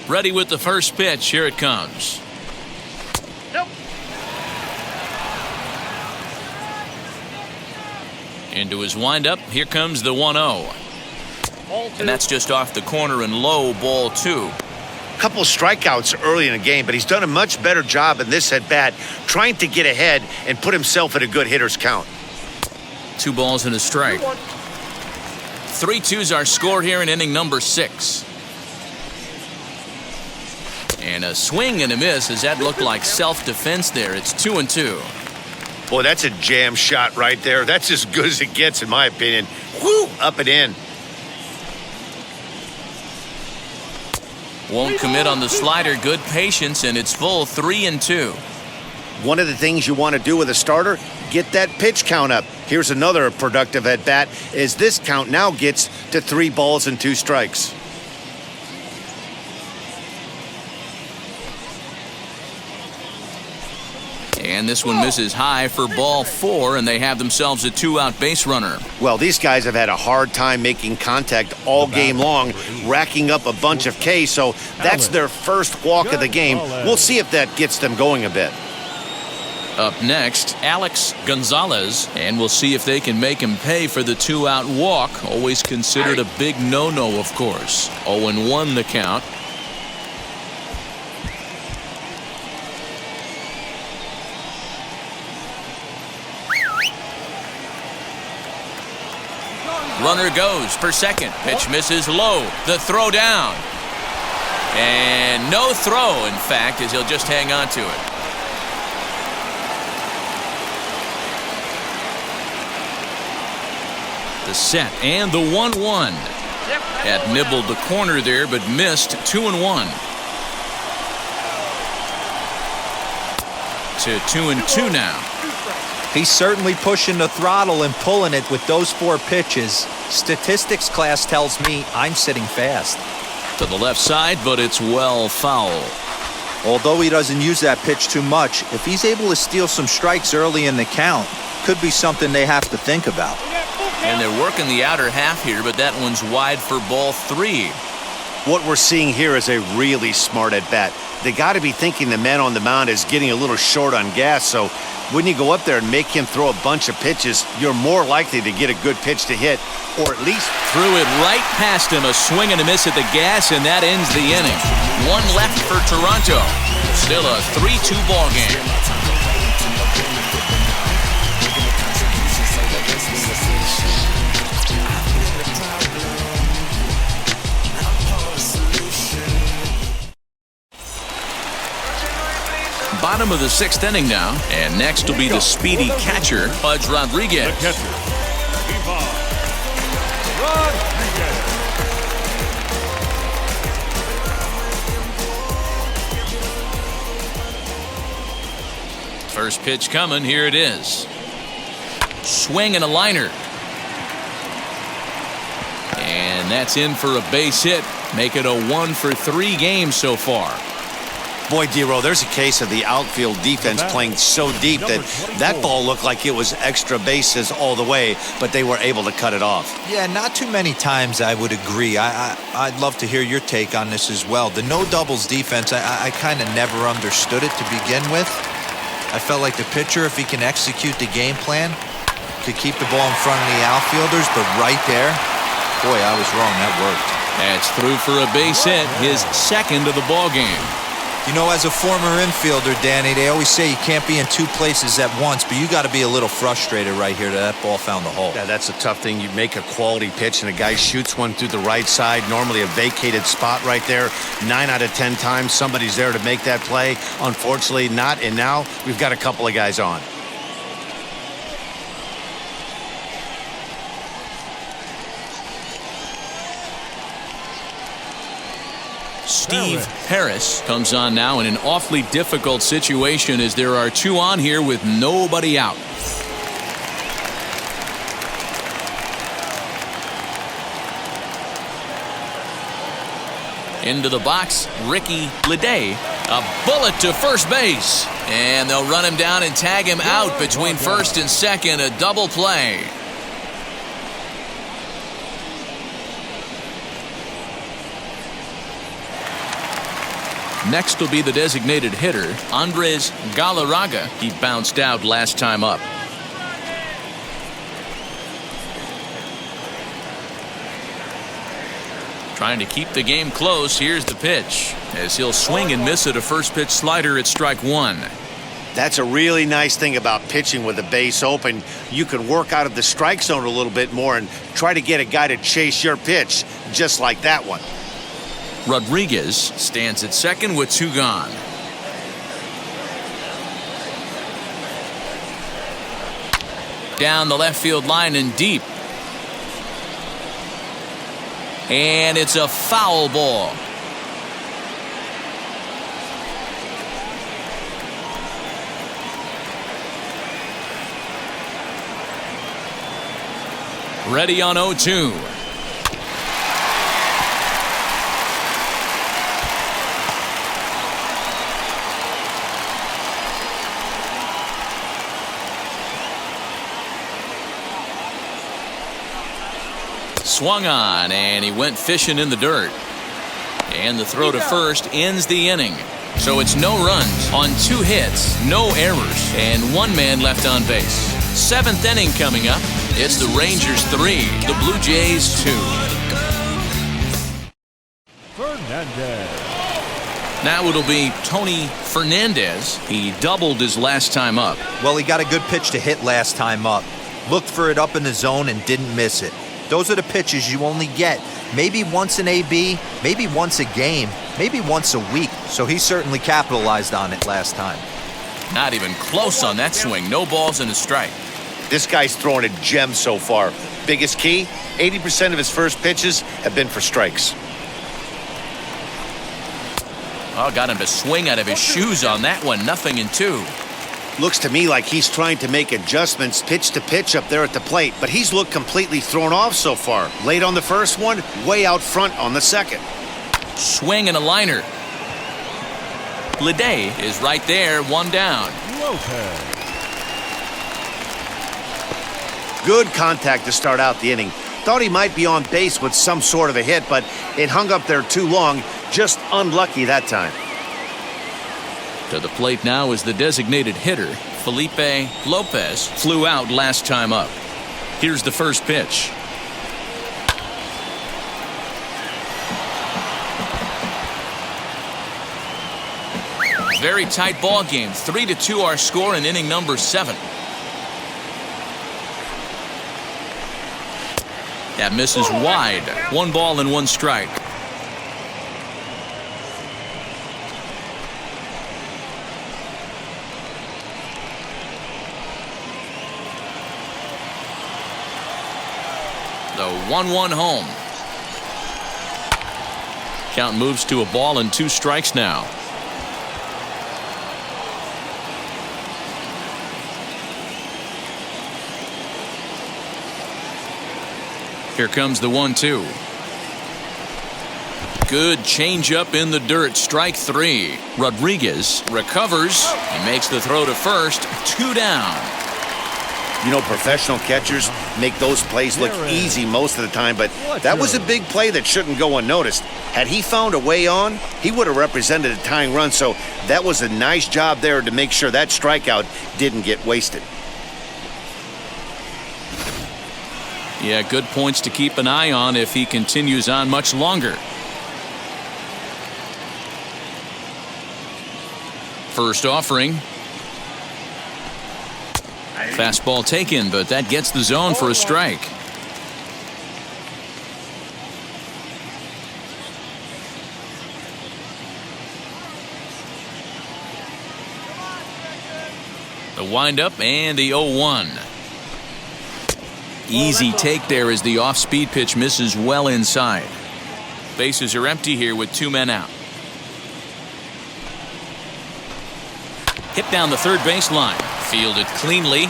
Ready with the first pitch. Here it comes. Nope. Into his windup. Here comes the 1-0. And that's just off the corner and low, ball 2. Couple strikeouts early in the game, but he's done a much better job in this at bat, trying to get ahead and put himself at a good hitter's count. 2 balls and a strike. 3-2's our score here in inning number 6. And a swing and a miss as that looked like self-defense there. It's 2-2. Boy, that's a jam shot right there. That's as good as it gets, in my opinion. Woo! Up and in. Won't commit on the slider. Good patience, and it's full 3-2. One of the things you want to do with a starter, get that pitch count up. Here's another productive at bat as this count now gets to 3 balls and 2 strikes. And this one misses high for ball 4, and they have themselves a 2-out base runner. Well, these guys have had a hard time making contact all game long, racking up a bunch of Ks, so that's their first walk of the game. We'll see if that gets them going a bit. Up next, Alex Gonzalez, and we'll see if they can make him pay for the 2-out walk. Always considered a big no-no, of course. 0-1 the count. Runner goes for second. Pitch misses low. The throw down. And no throw, in fact, as he'll just hang on to it. The set and the 1-1. Had nibbled the corner there, but missed 2-1. To 2-2 now. He's certainly pushing the throttle and pulling it with those 4 pitches. Statistics class tells me I'm sitting fast. To the left side, but it's well foul. Although he doesn't use that pitch too much, if he's able to steal some strikes early in the count, could be something they have to think about. And they're working the outer half here, but that one's wide for ball 3. What we're seeing here is a really smart at bat. They got to be thinking the man on the mound is getting a little short on gas, so when you go up there and make him throw a bunch of pitches, you're more likely to get a good pitch to hit, or at least threw it right past him. A swing and a miss at the gas, and that ends the inning. 1 left for Toronto. Still a 3-2 ball game. Bottom of the 6th inning now, and next will be the speedy catcher, Pudge Rodriguez. The catcher, Hiram Rodriguez. First pitch coming, here it is. Swing and a liner. And that's in for a base hit. Make it a 1-for-3 game so far. boy, Dero, there's a case of the outfield defense playing so deep that ball looked like it was extra bases all the way, but they were able to cut it off. Yeah, not too many times I would agree. I'd love to hear your take on this as well. The no doubles defense, I kind of never understood it to begin with. I felt like the pitcher, if he can execute the game plan, could keep the ball in front of the outfielders, but right there, boy, I was wrong. That worked. That's through for a base hit, his second of the ball game. You know, as a former infielder, Danny, they always say you can't be in two places at once, but you got to be a little frustrated right here that ball found the hole. Yeah, that's a tough thing. You make a quality pitch and a guy shoots one through the right side, normally a vacated spot right there. 9 out of 10 times somebody's there to make that play. Unfortunately not, and now we've got a couple of guys on. Steve Harris comes on now in an awfully difficult situation as there are two on here with nobody out. Into the box, Ricky Leday. A bullet to first base. And they'll run him down and tag him out between first and second. A double play. Next will be the designated hitter, Andres Galarraga. He bounced out last time up. Trying to keep the game close. Here's the pitch as he'll swing and miss at a first pitch slider at strike one. That's a really nice thing about pitching with the base open. You can work out of the strike zone a little bit more and try to get a guy to chase your pitch just like that one. Rodriguez stands at second with two gone. Down the left field line and deep. And it's a foul ball. Ready on 0-2. Swung on, and he went fishing in the dirt. And the throw to first ends the inning. So it's no runs on 2 hits, no errors, and 1 man left on base. 7th inning coming up. It's the Rangers 3, the Blue Jays 2. Fernandez. Now it'll be Tony Fernandez. He doubled his last time up. Well, he got a good pitch to hit last time up. Looked for it up in the zone and didn't miss it. Those are the pitches you only get maybe once in AB, maybe once a game, maybe once a week. So he certainly capitalized on it last time. Not even close on that swing. No balls and a strike. This guy's throwing a gem so far. Biggest key, 80% of his first pitches have been for strikes. Oh, got him to swing out of his shoes on that one. 0-2. Looks to me like he's trying to make adjustments pitch to pitch up there at the plate, but he's looked completely thrown off so far. Late on the first one, way out front on the second. Swing and a liner. Leday is right there, 1 down. Good contact to start out the inning. Thought he might be on base with some sort of a hit, but it hung up there too long. Just unlucky that time. To the plate now is the designated hitter. Felipe Lopez flew out last time up. Here's the first pitch. Very tight ball game. 3-2 our score in inning number 7. That misses wide. 1 ball and 1 strike. The 1-1 home. Count moves to a ball and 2 strikes now. Here comes the 1-2. Good changeup in the dirt. Strike 3. Rodriguez recovers. He makes the throw to first. 2 down. You know, professional catchers make those plays look easy most of the time, but that was a big play that shouldn't go unnoticed. Had he found a way on, he would have represented a tying run, so that was a nice job there to make sure that strikeout didn't get wasted. Yeah, good points to keep an eye on if he continues on much longer. First offering. Fastball taken, but that gets the zone for a strike. The windup and the 0-1. Easy take there as the off-speed pitch misses well inside. Bases are empty here with 2 men out. Hit down the third baseline. Fielded cleanly.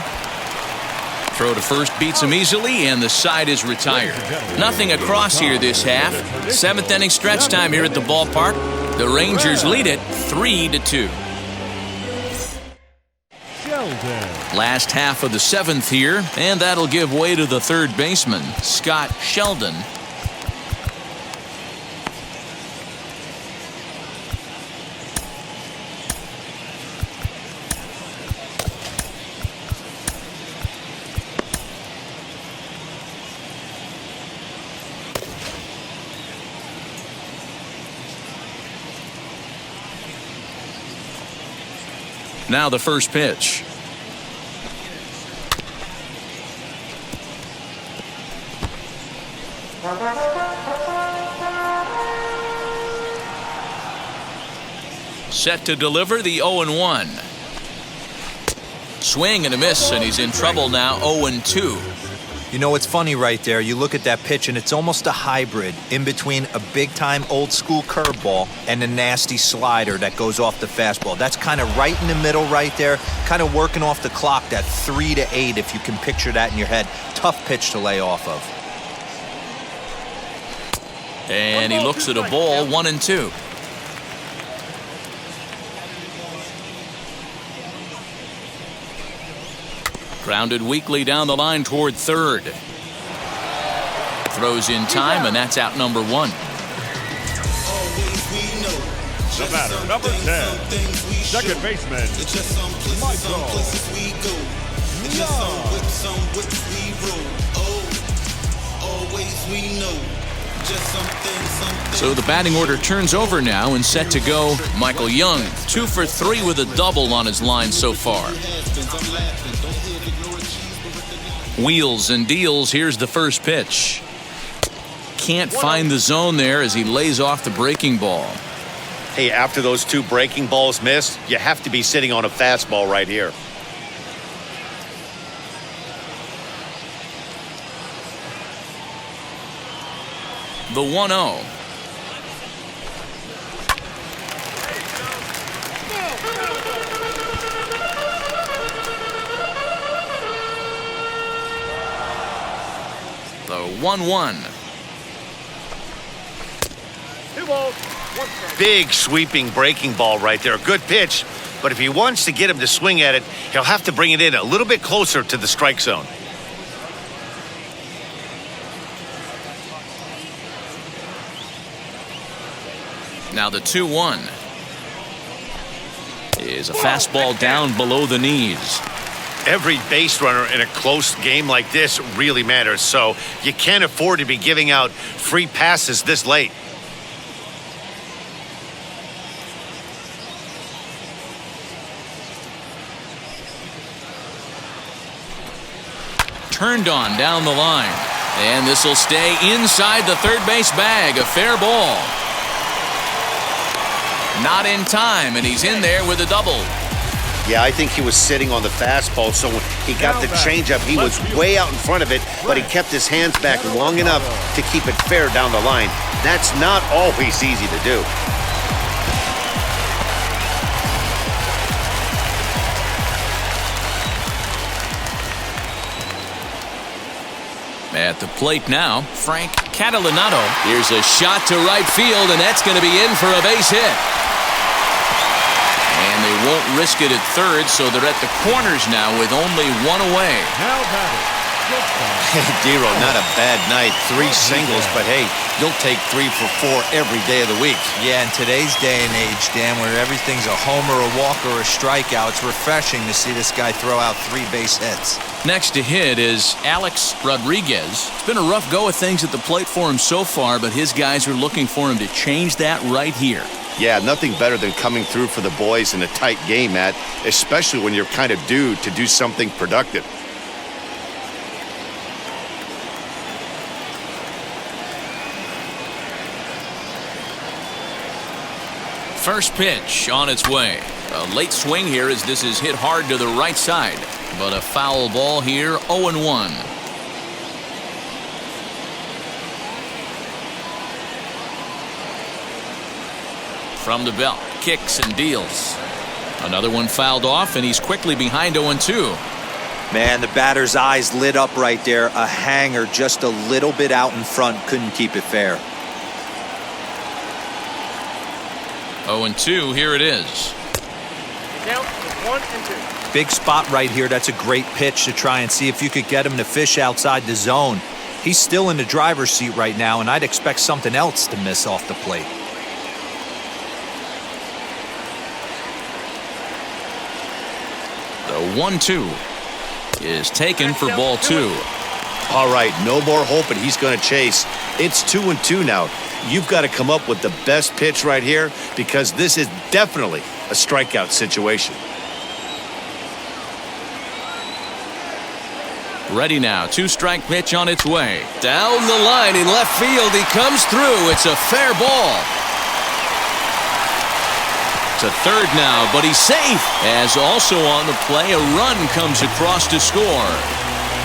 Throw to first beats him easily, and the side is retired. Nothing across here this half. 7th inning stretch time here at the ballpark. The Rangers lead it 3-2. Last half of the 7th here, and that'll give way to the third baseman, Scott Sheldon. Now the first pitch. Set to deliver the 0-1. Swing and a miss, and he's in trouble now. 0-2. You know, it's funny right there. You look at that pitch, and it's almost a hybrid in between a big-time old-school curveball and a nasty slider that goes off the fastball. That's kind of right in the middle right there, kind of working off the clock, that 3 to 8, if you can picture that in your head. Tough pitch to lay off of. And he looks at a ball, 1-2. Grounded weakly down the line toward third. Throws in time, and that's out number 1. The batter, number 10, second baseman, Michael. So the batting order turns over now, and set to go Michael Young. 2 for 3 with a double on his line so far. Wheels and deals. Here's the first pitch. can't find the zone there as he lays off the breaking ball. Hey, after those 2 breaking balls missed, you have to be sitting on a fastball right here. The 1-0. The 1-1. 2 balls, 1 strike. Big sweeping breaking ball right there. Good pitch. But if he wants to get him to swing at it, he'll have to bring it in a little bit closer to the strike zone. Now the 2-1 is a fastball down below the knees. Every base runner in a close game like this really matters, so you can't afford to be giving out free passes this late. Turned on down the line. And this will stay inside the third base bag. A fair ball. Not in time, and he's in there with a double. Yeah, I think he was sitting on the fastball, so when he got the changeup, he was way out in front of it, but he kept his hands back long enough to keep it fair down the line. That's not always easy to do. At the plate now, Frank Catalinato. Here's a shot to right field, and that's going to be in for a base hit. And they won't risk it at third, so they're at the corners now with only 1 away. Now batting. Hey, Dero, not a bad night. 3 singles, but hey, you'll take 3 for 4 every day of the week. Yeah, in today's day and age, Dan, where everything's a homer, a walk, or a strikeout, it's refreshing to see this guy throw out 3 base hits. Next to hit is Alex Rodriguez. It's been a rough go of things at the plate for him so far, but his guys are looking for him to change that right here. Yeah, nothing better than coming through for the boys in a tight game, Matt, especially when you're kind of due to do something productive. First pitch on its way. A late swing here as this is hit hard to the right side. But a foul ball here, 0-1. From the belt, kicks and deals. Another one fouled off, and he's quickly behind 0-2. Man, the batter's eyes lit up right there. A hanger just a little bit out in front. Couldn't keep it fair. 0-2, here it is. Count is 1 and 2. Big spot right here. That's a great pitch to try and see if you could get him to fish outside the zone. He's still in the driver's seat right now, and I'd expect something else to miss off the plate. The 1-2 is taken for ball 2. All right, no more hoping he's going to chase. It's 2-2 now. You've got to come up with the best pitch right here because this is definitely a strikeout situation. Ready now. 2-strike pitch on its way. Down the line in left field. He comes through. It's a fair ball. To third now, but he's safe. As also on the play, a run comes across to score.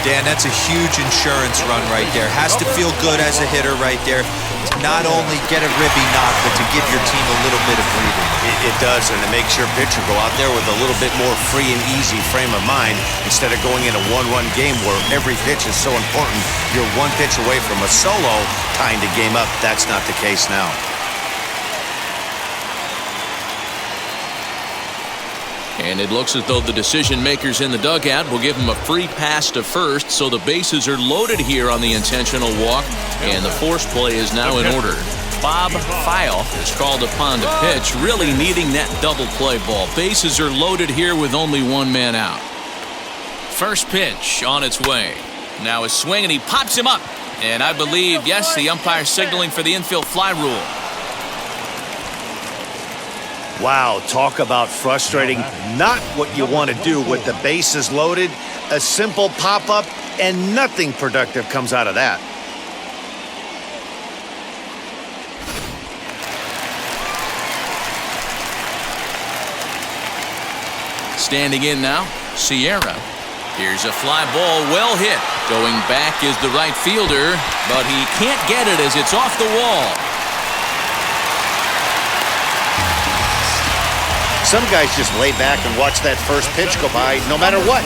Dan, that's a huge insurance run right there. Has to feel good as a hitter right there. To not only get a ribby knock, but to give your team a little bit of breathing. It does, and it makes your pitcher go out there with a little bit more free and easy frame of mind instead of going in a one-run game where every pitch is so important. You're one pitch away from a solo tying the game up. That's not the case now. And it looks as though the decision makers in the dugout will give him a free pass to first, so the bases are loaded here on the intentional walk, and the force play is now in order. Bob Feil is called upon to pitch, really needing that double play ball. Bases are loaded here with only one man out. First pitch on its way. Now a swing, and he pops him up. And I believe, yes, the umpire signaling for the infield fly rule. Wow, talk about frustrating. Not what you want to do with the bases loaded. A simple pop-up, and nothing productive comes out of that. Standing in now, Sierra. Here's a fly ball, well hit. Going back is the right fielder, but he can't get it as it's off the wall. Some guys just lay back and watch that first pitch go by no matter what.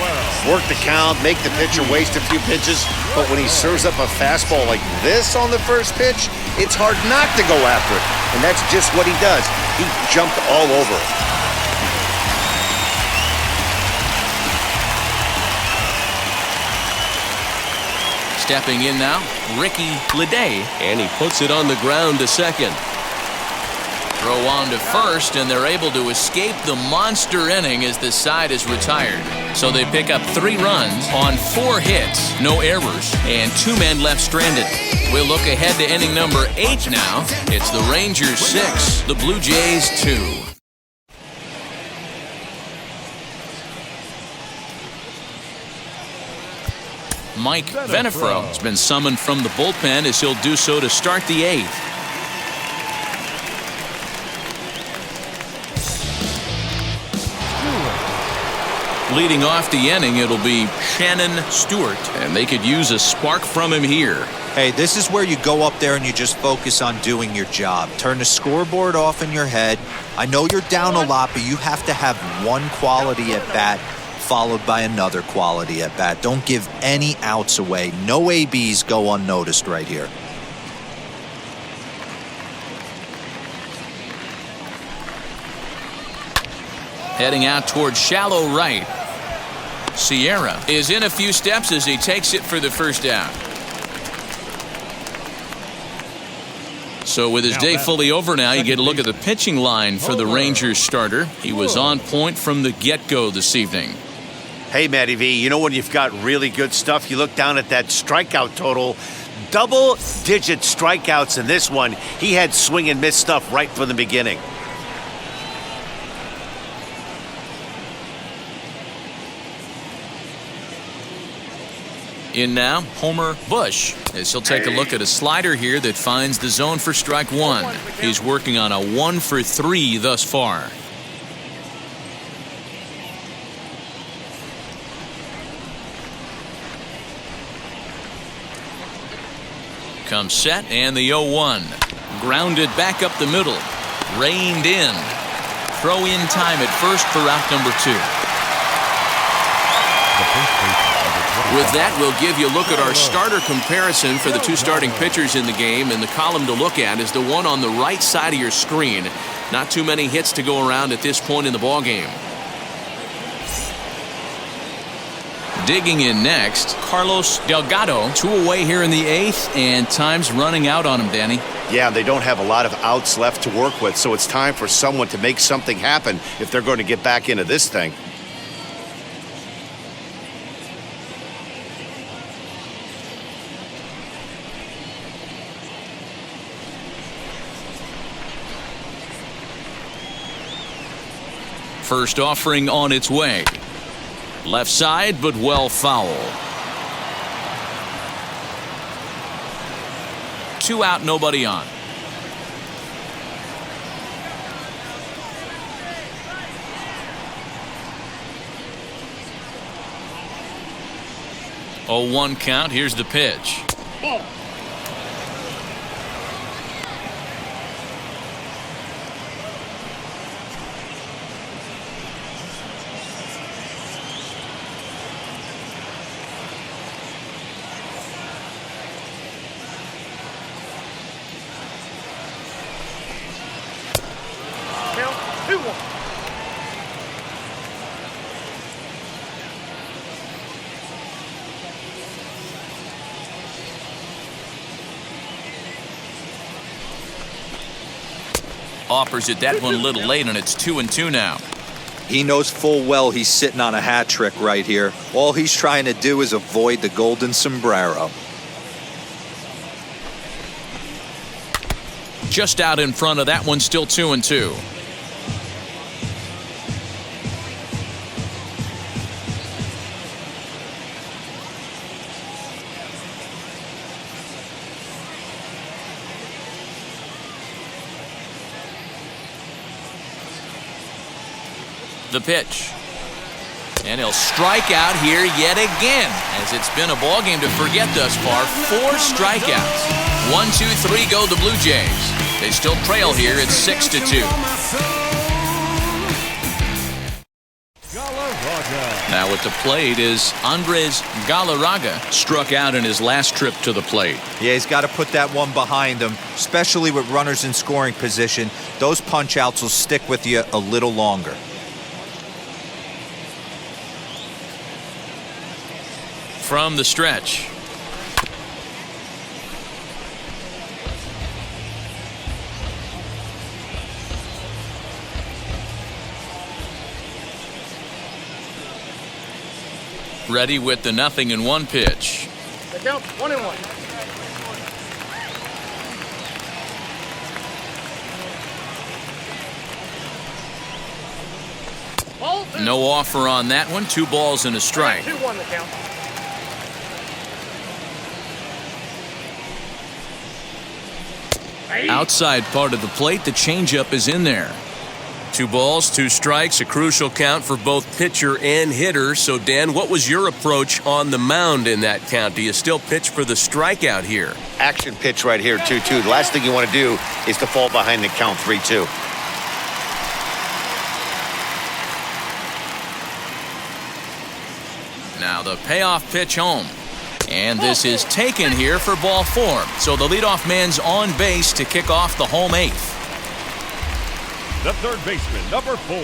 Work the count, make the pitcher waste a few pitches, but when he serves up a fastball like this on the first pitch, it's hard not to go after it, and that's just what he does. He jumped all over it. Stepping in now, Ricky Leday. And he puts it on the ground to second. Throw on to first, and they're able to escape the monster inning as the side is retired. So they pick up 3 runs on 4 hits, no errors, and 2 men left stranded. We'll look ahead to inning number 8 now. It's the Rangers 6, the Blue Jays 2. Mike Venefro has been summoned from the bullpen as he'll do so to start the 8th. Leading off the inning, it'll be Shannon Stewart, and they could use a spark from him here. Hey, this is where you go up there and you just focus on doing your job. Turn the scoreboard off in your head. I know you're down a lot, but you have to have one quality at bat followed by another quality at bat. Don't give any outs away. No ABs go unnoticed right here. Heading out towards shallow right. Sierra is in a few steps as he takes it for the first down. So with his day fully over now, you get a look at the pitching line for the Rangers starter. He was on point from the get-go this evening. Hey, Matty V, you know when you've got really good stuff, you look down at that strikeout total. Double-digit strikeouts in this one. He had swing and miss stuff right from the beginning. In now, Homer Bush, as he'll take a look at a slider here that finds the zone for strike 1. He's working on a 1 for 3 thus far. Comes set, and the 0-1. Grounded back up the middle. Reined in. Throw in time at first for out number 2. With that, we'll give you a look at our starter comparison for the 2 starting pitchers in the game, and the column to look at is the one on the right side of your screen. Not too many hits to go around at this point in the ballgame. Digging in next, Carlos Delgado. 2 away here in the 8th, and time's running out on him, Danny. Yeah, they don't have a lot of outs left to work with, so it's time for someone to make something happen if they're going to get back into this thing. First offering on its way. Left side, but well foul. 2 out, nobody on. Oh, 1 count. Here's the pitch. Ball. Count 2-1. Offers it that one a little late, and it's 2-2 now. He knows full well he's sitting on a hat trick right here. All he's trying to do is avoid the golden sombrero. Just out in front of that one, still 2-2. The pitch. And he'll strike out here yet again, as it's been a ball game to forget thus far. 4 strikeouts. 1, 2, 3 go the Blue Jays. They still trail here at 6-2. Now at the plate is Andres Galarraga, struck out in his last trip to the plate. Yeah, he's got to put that one behind him, especially with runners in scoring position. Those punch-outs will stick with you a little longer. From the stretch. Ready with the 0-1 pitch. The count 1-1. No offer on that one. 2 balls and a strike. 2-1 the count. Outside part of the plate, the changeup is in there. 2 balls, 2 strikes, a crucial count for both pitcher and hitter. So, Dan, what was your approach on the mound in that count? Do you still pitch for the strikeout here? Action pitch right here, 2-2. The last thing you want to do is to fall behind the count 3-2. Now the payoff pitch home. And this is taken here for ball 4. So the leadoff man's on base to kick off the home 8th. The third baseman, number 4,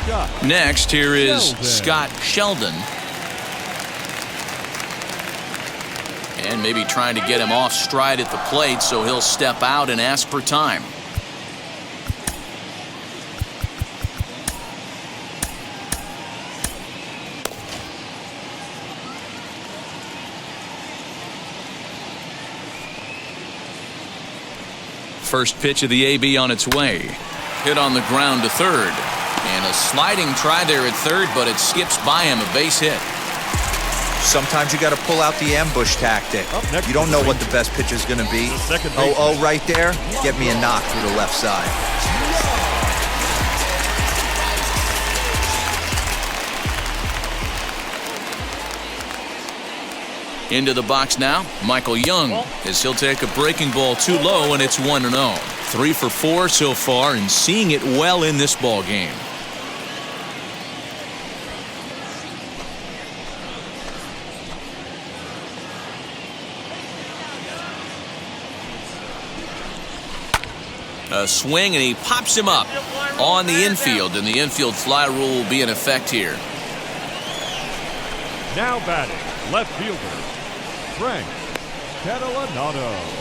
Scott. Next, here is Sheldon. Scott Sheldon. And maybe trying to get him off stride at the plate, so he'll step out and ask for time. First pitch of the AB on its way. Hit on the ground to third. And a sliding try there at third, but it skips by him, a base hit. Sometimes you got to pull out the ambush tactic. You don't know what the best pitch is going to be. Oh, right there. Get me a knock through the left side. Into the box now, Michael Young, as he'll take a breaking ball too low, and it's 1-0. 3 for 4 so far, and seeing it well in this ball game. A swing, and he pops him up on the infield, and the infield fly rule will be in effect here. Now batting, left fielder, Frank Catalanato.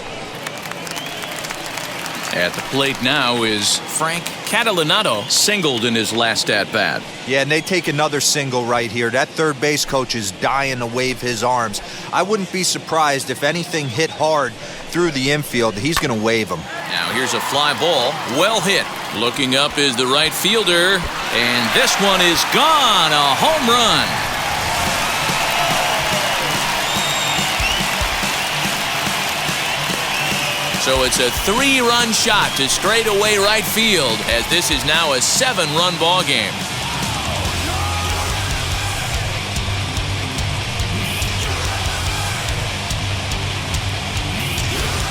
At the plate now is Frank Catalanato, singled in his last at-bat. Yeah, and they take another single right here. That third base coach is dying to wave his arms. I wouldn't be surprised if anything hit hard through the infield. He's going to wave them. Now here's a fly ball, well hit. Looking up is the right fielder, and this one is gone, a home run. So it's a 3-run shot to straightaway right field, as this is now a 7-run ball game.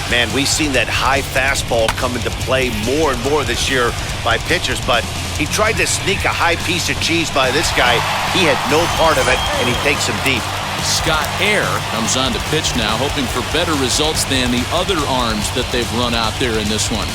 Man, we've seen that high fastball come into play more and more this year by pitchers, but he tried to sneak a high piece of cheese by this guy. He had no part of it, and he takes him deep. Scott Hare comes on to pitch now, hoping for better results than the other arms that they've run out there in this one.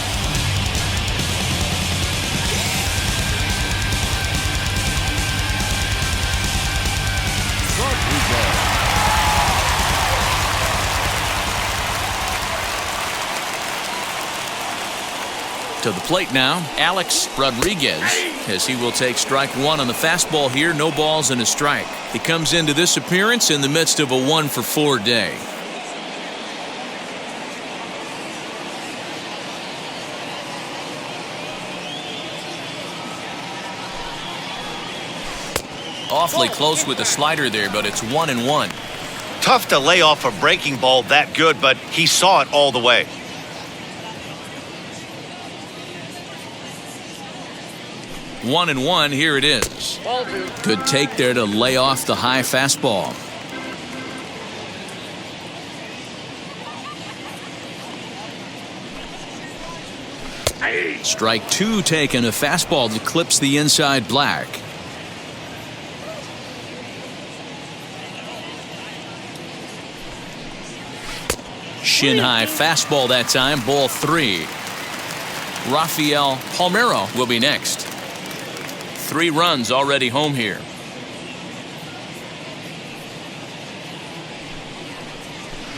To the plate now, Alex Rodriguez, as he will take strike 1 on the fastball here. No balls and a strike. He comes into this appearance in the midst of a 1-for-4 day. Awfully close with the slider there, but it's 1-1. Tough to lay off a breaking ball that good, but he saw it all the way. 1-1, here it is. Good take there to lay off the high fastball. Strike 2 taken, a fastball that clips the inside black. Shin high fastball that time, ball 3. Rafael Palmeiro will be next. 3 runs already home here.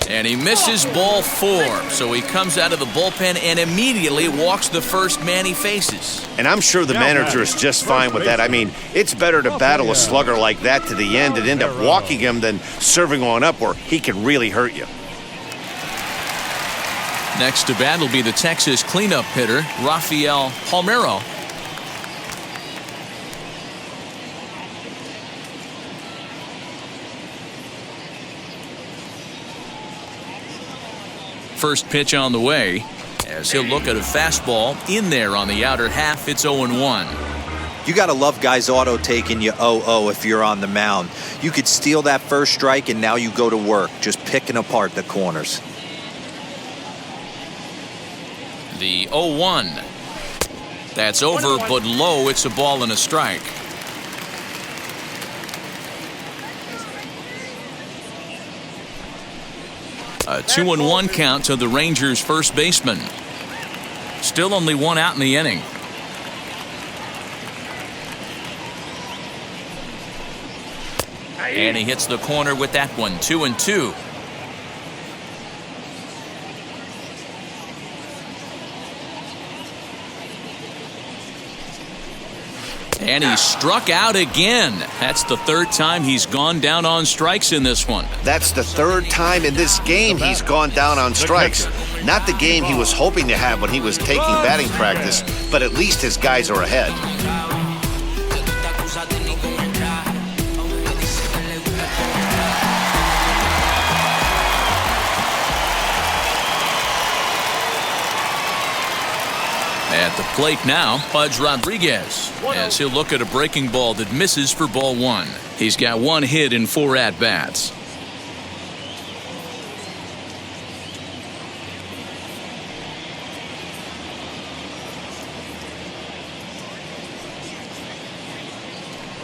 And he misses ball 4. So he comes out of the bullpen and immediately walks the first man he faces. And I'm sure the manager is just fine with that. I mean, it's better to battle a slugger like that to the end and end up walking him than serving on up where he can really hurt you. Next to bat will be the Texas cleanup hitter, Rafael Palmeiro. First pitch on the way as he'll look at a fastball in there on the outer half. It's 0-1. You got to love guys auto taking you 0-0 if you're on the mound. You could steal that first strike and now you go to work just picking apart the corners. The 0-1. That's over but low. It's a ball and a strike. A 2-1 count to the Rangers' first baseman. Still only 1 out in the inning. And he hits the corner with that one. 2-2. And he struck out again. That's the 3rd time he's gone down on strikes in this one. That's the 3rd time in this game he's gone down on strikes. Not the game he was hoping to have when he was taking batting practice, but at least his guys are ahead. At the plate now, Pudge Rodriguez, as he'll look at a breaking ball that misses for ball 1. He's got 1 hit in 4 at-bats.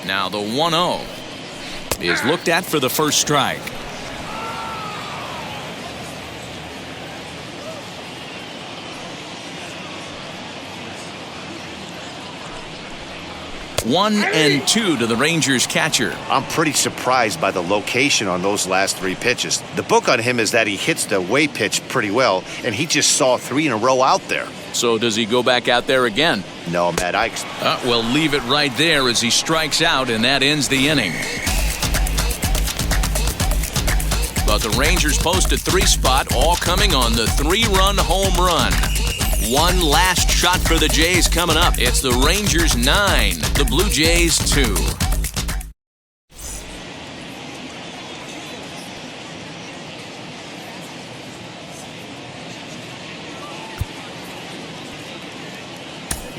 Now the 1-0 is looked at for the first strike. One and 2 to the Rangers catcher. I'm pretty surprised by the location on those last 3 pitches. The book on him is that he hits the away pitch pretty well, and he just saw 3 in a row out there. So does he go back out there again? No, Matt. We'll leave it right there as he strikes out, and that ends the inning. But the Rangers post a 3 spot, all coming on the 3-run home run. One last shot for the Jays coming up. It's the Rangers 9, the Blue Jays 2.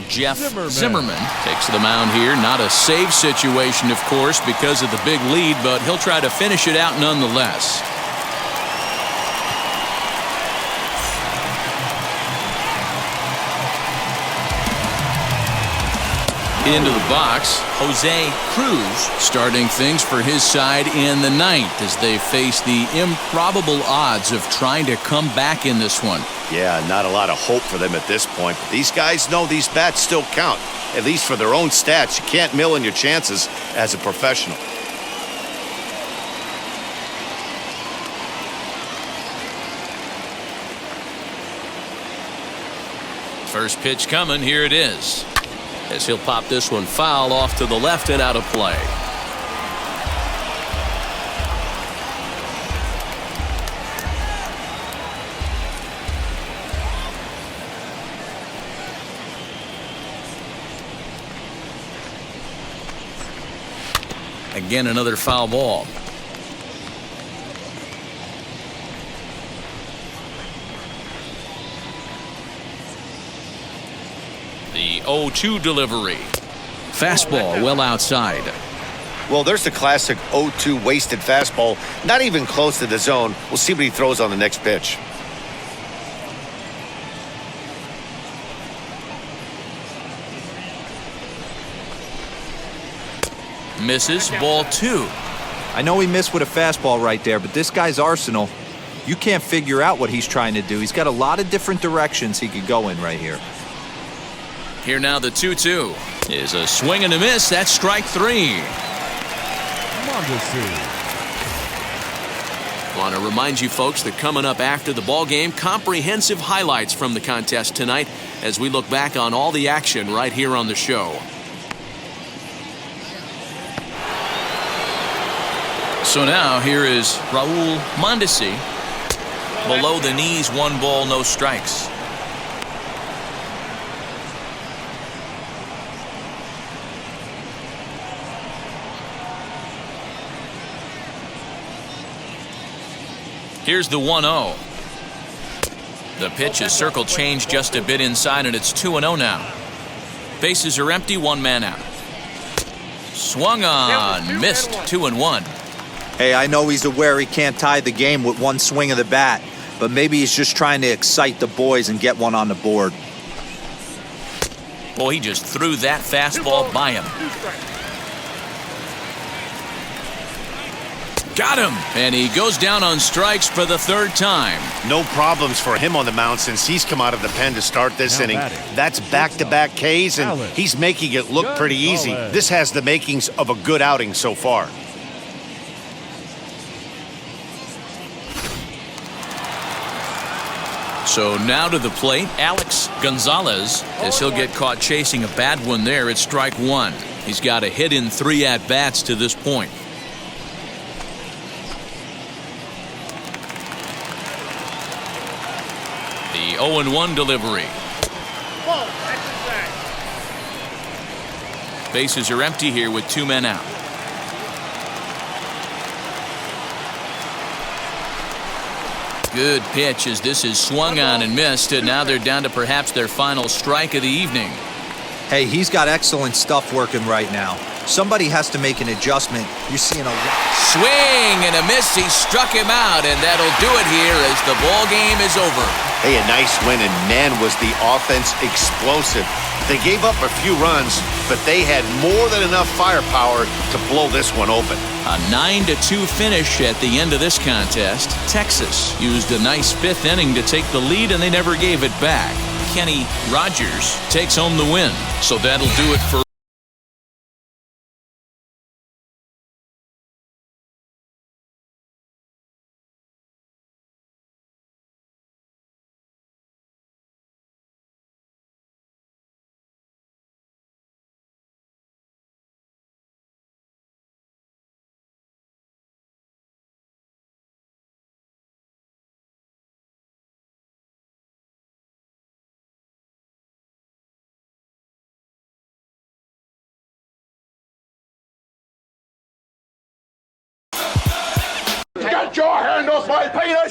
Jeff Zimmerman takes the mound here. Not a save situation, of course, because of the big lead, but he'll try to finish it out nonetheless. Into the box, Jose Cruz starting things for his side in the 9th as they face the improbable odds of trying to come back in this one. Yeah, not a lot of hope for them at this point, but these guys know these bats still count, at least for their own stats. You can't mill in your chances as a professional. First pitch coming, here it is. As he'll pop this one foul off to the left and out of play. Again, another foul ball. The 0-2 delivery. fastball well outside. Well, there's the classic 0-2 wasted fastball, not even close to the zone. We'll see what he throws on the next pitch. Misses, ball 2. I know he missed with a fastball right there, but this guy's arsenal, you can't figure out what he's trying to do. He's got a lot of different directions he could go in right here. Here now the 2-2 is a swing and a miss. That's strike 3. Want to remind you folks that coming up after the ball game, comprehensive highlights from the contest tonight as we look back on all the action right here on the show. So now here is Raul Mondesi. Below the knees, 1 ball, no strikes. Here's the 1-0. The pitch is circle changed just a bit inside, and it's 2-0 now. Bases are empty, 1 man out. Swung on, missed, 2-1. Hey, I know he's aware he can't tie the game with 1 swing of the bat, but maybe he's just trying to excite the boys and get one on the board. Boy, he just threw that fastball by him. Got him, and he goes down on strikes for the 3rd time. No problems for him on the mound since he's come out of the pen to start this inning. That's back-to-back Ks, and he's making it look pretty easy. This has the makings of a good outing so far. So now to the plate, Alex Gonzalez, as he'll get caught chasing a bad one there at strike 1. He's got a hit in 3 at-bats to this point. The 0-1 delivery. Bases are empty here with 2 men out. Good pitch as this is swung on and missed, and now they're down to perhaps their final strike of the evening. Hey, he's got excellent stuff working right now. Somebody has to make an adjustment. You're seeing a lot. Swing and a miss. He struck him out, and that'll do it here as the ball game is over. Hey, a nice win, and man, was the offense explosive. They gave up a few runs, but they had more than enough firepower to blow this one open. A 9-2 finish at the end of this contest. Texas used a nice 5th inning to take the lead, and they never gave it back. Kenny Rogers takes home the win. So that'll do it for Get your hand off my peanut!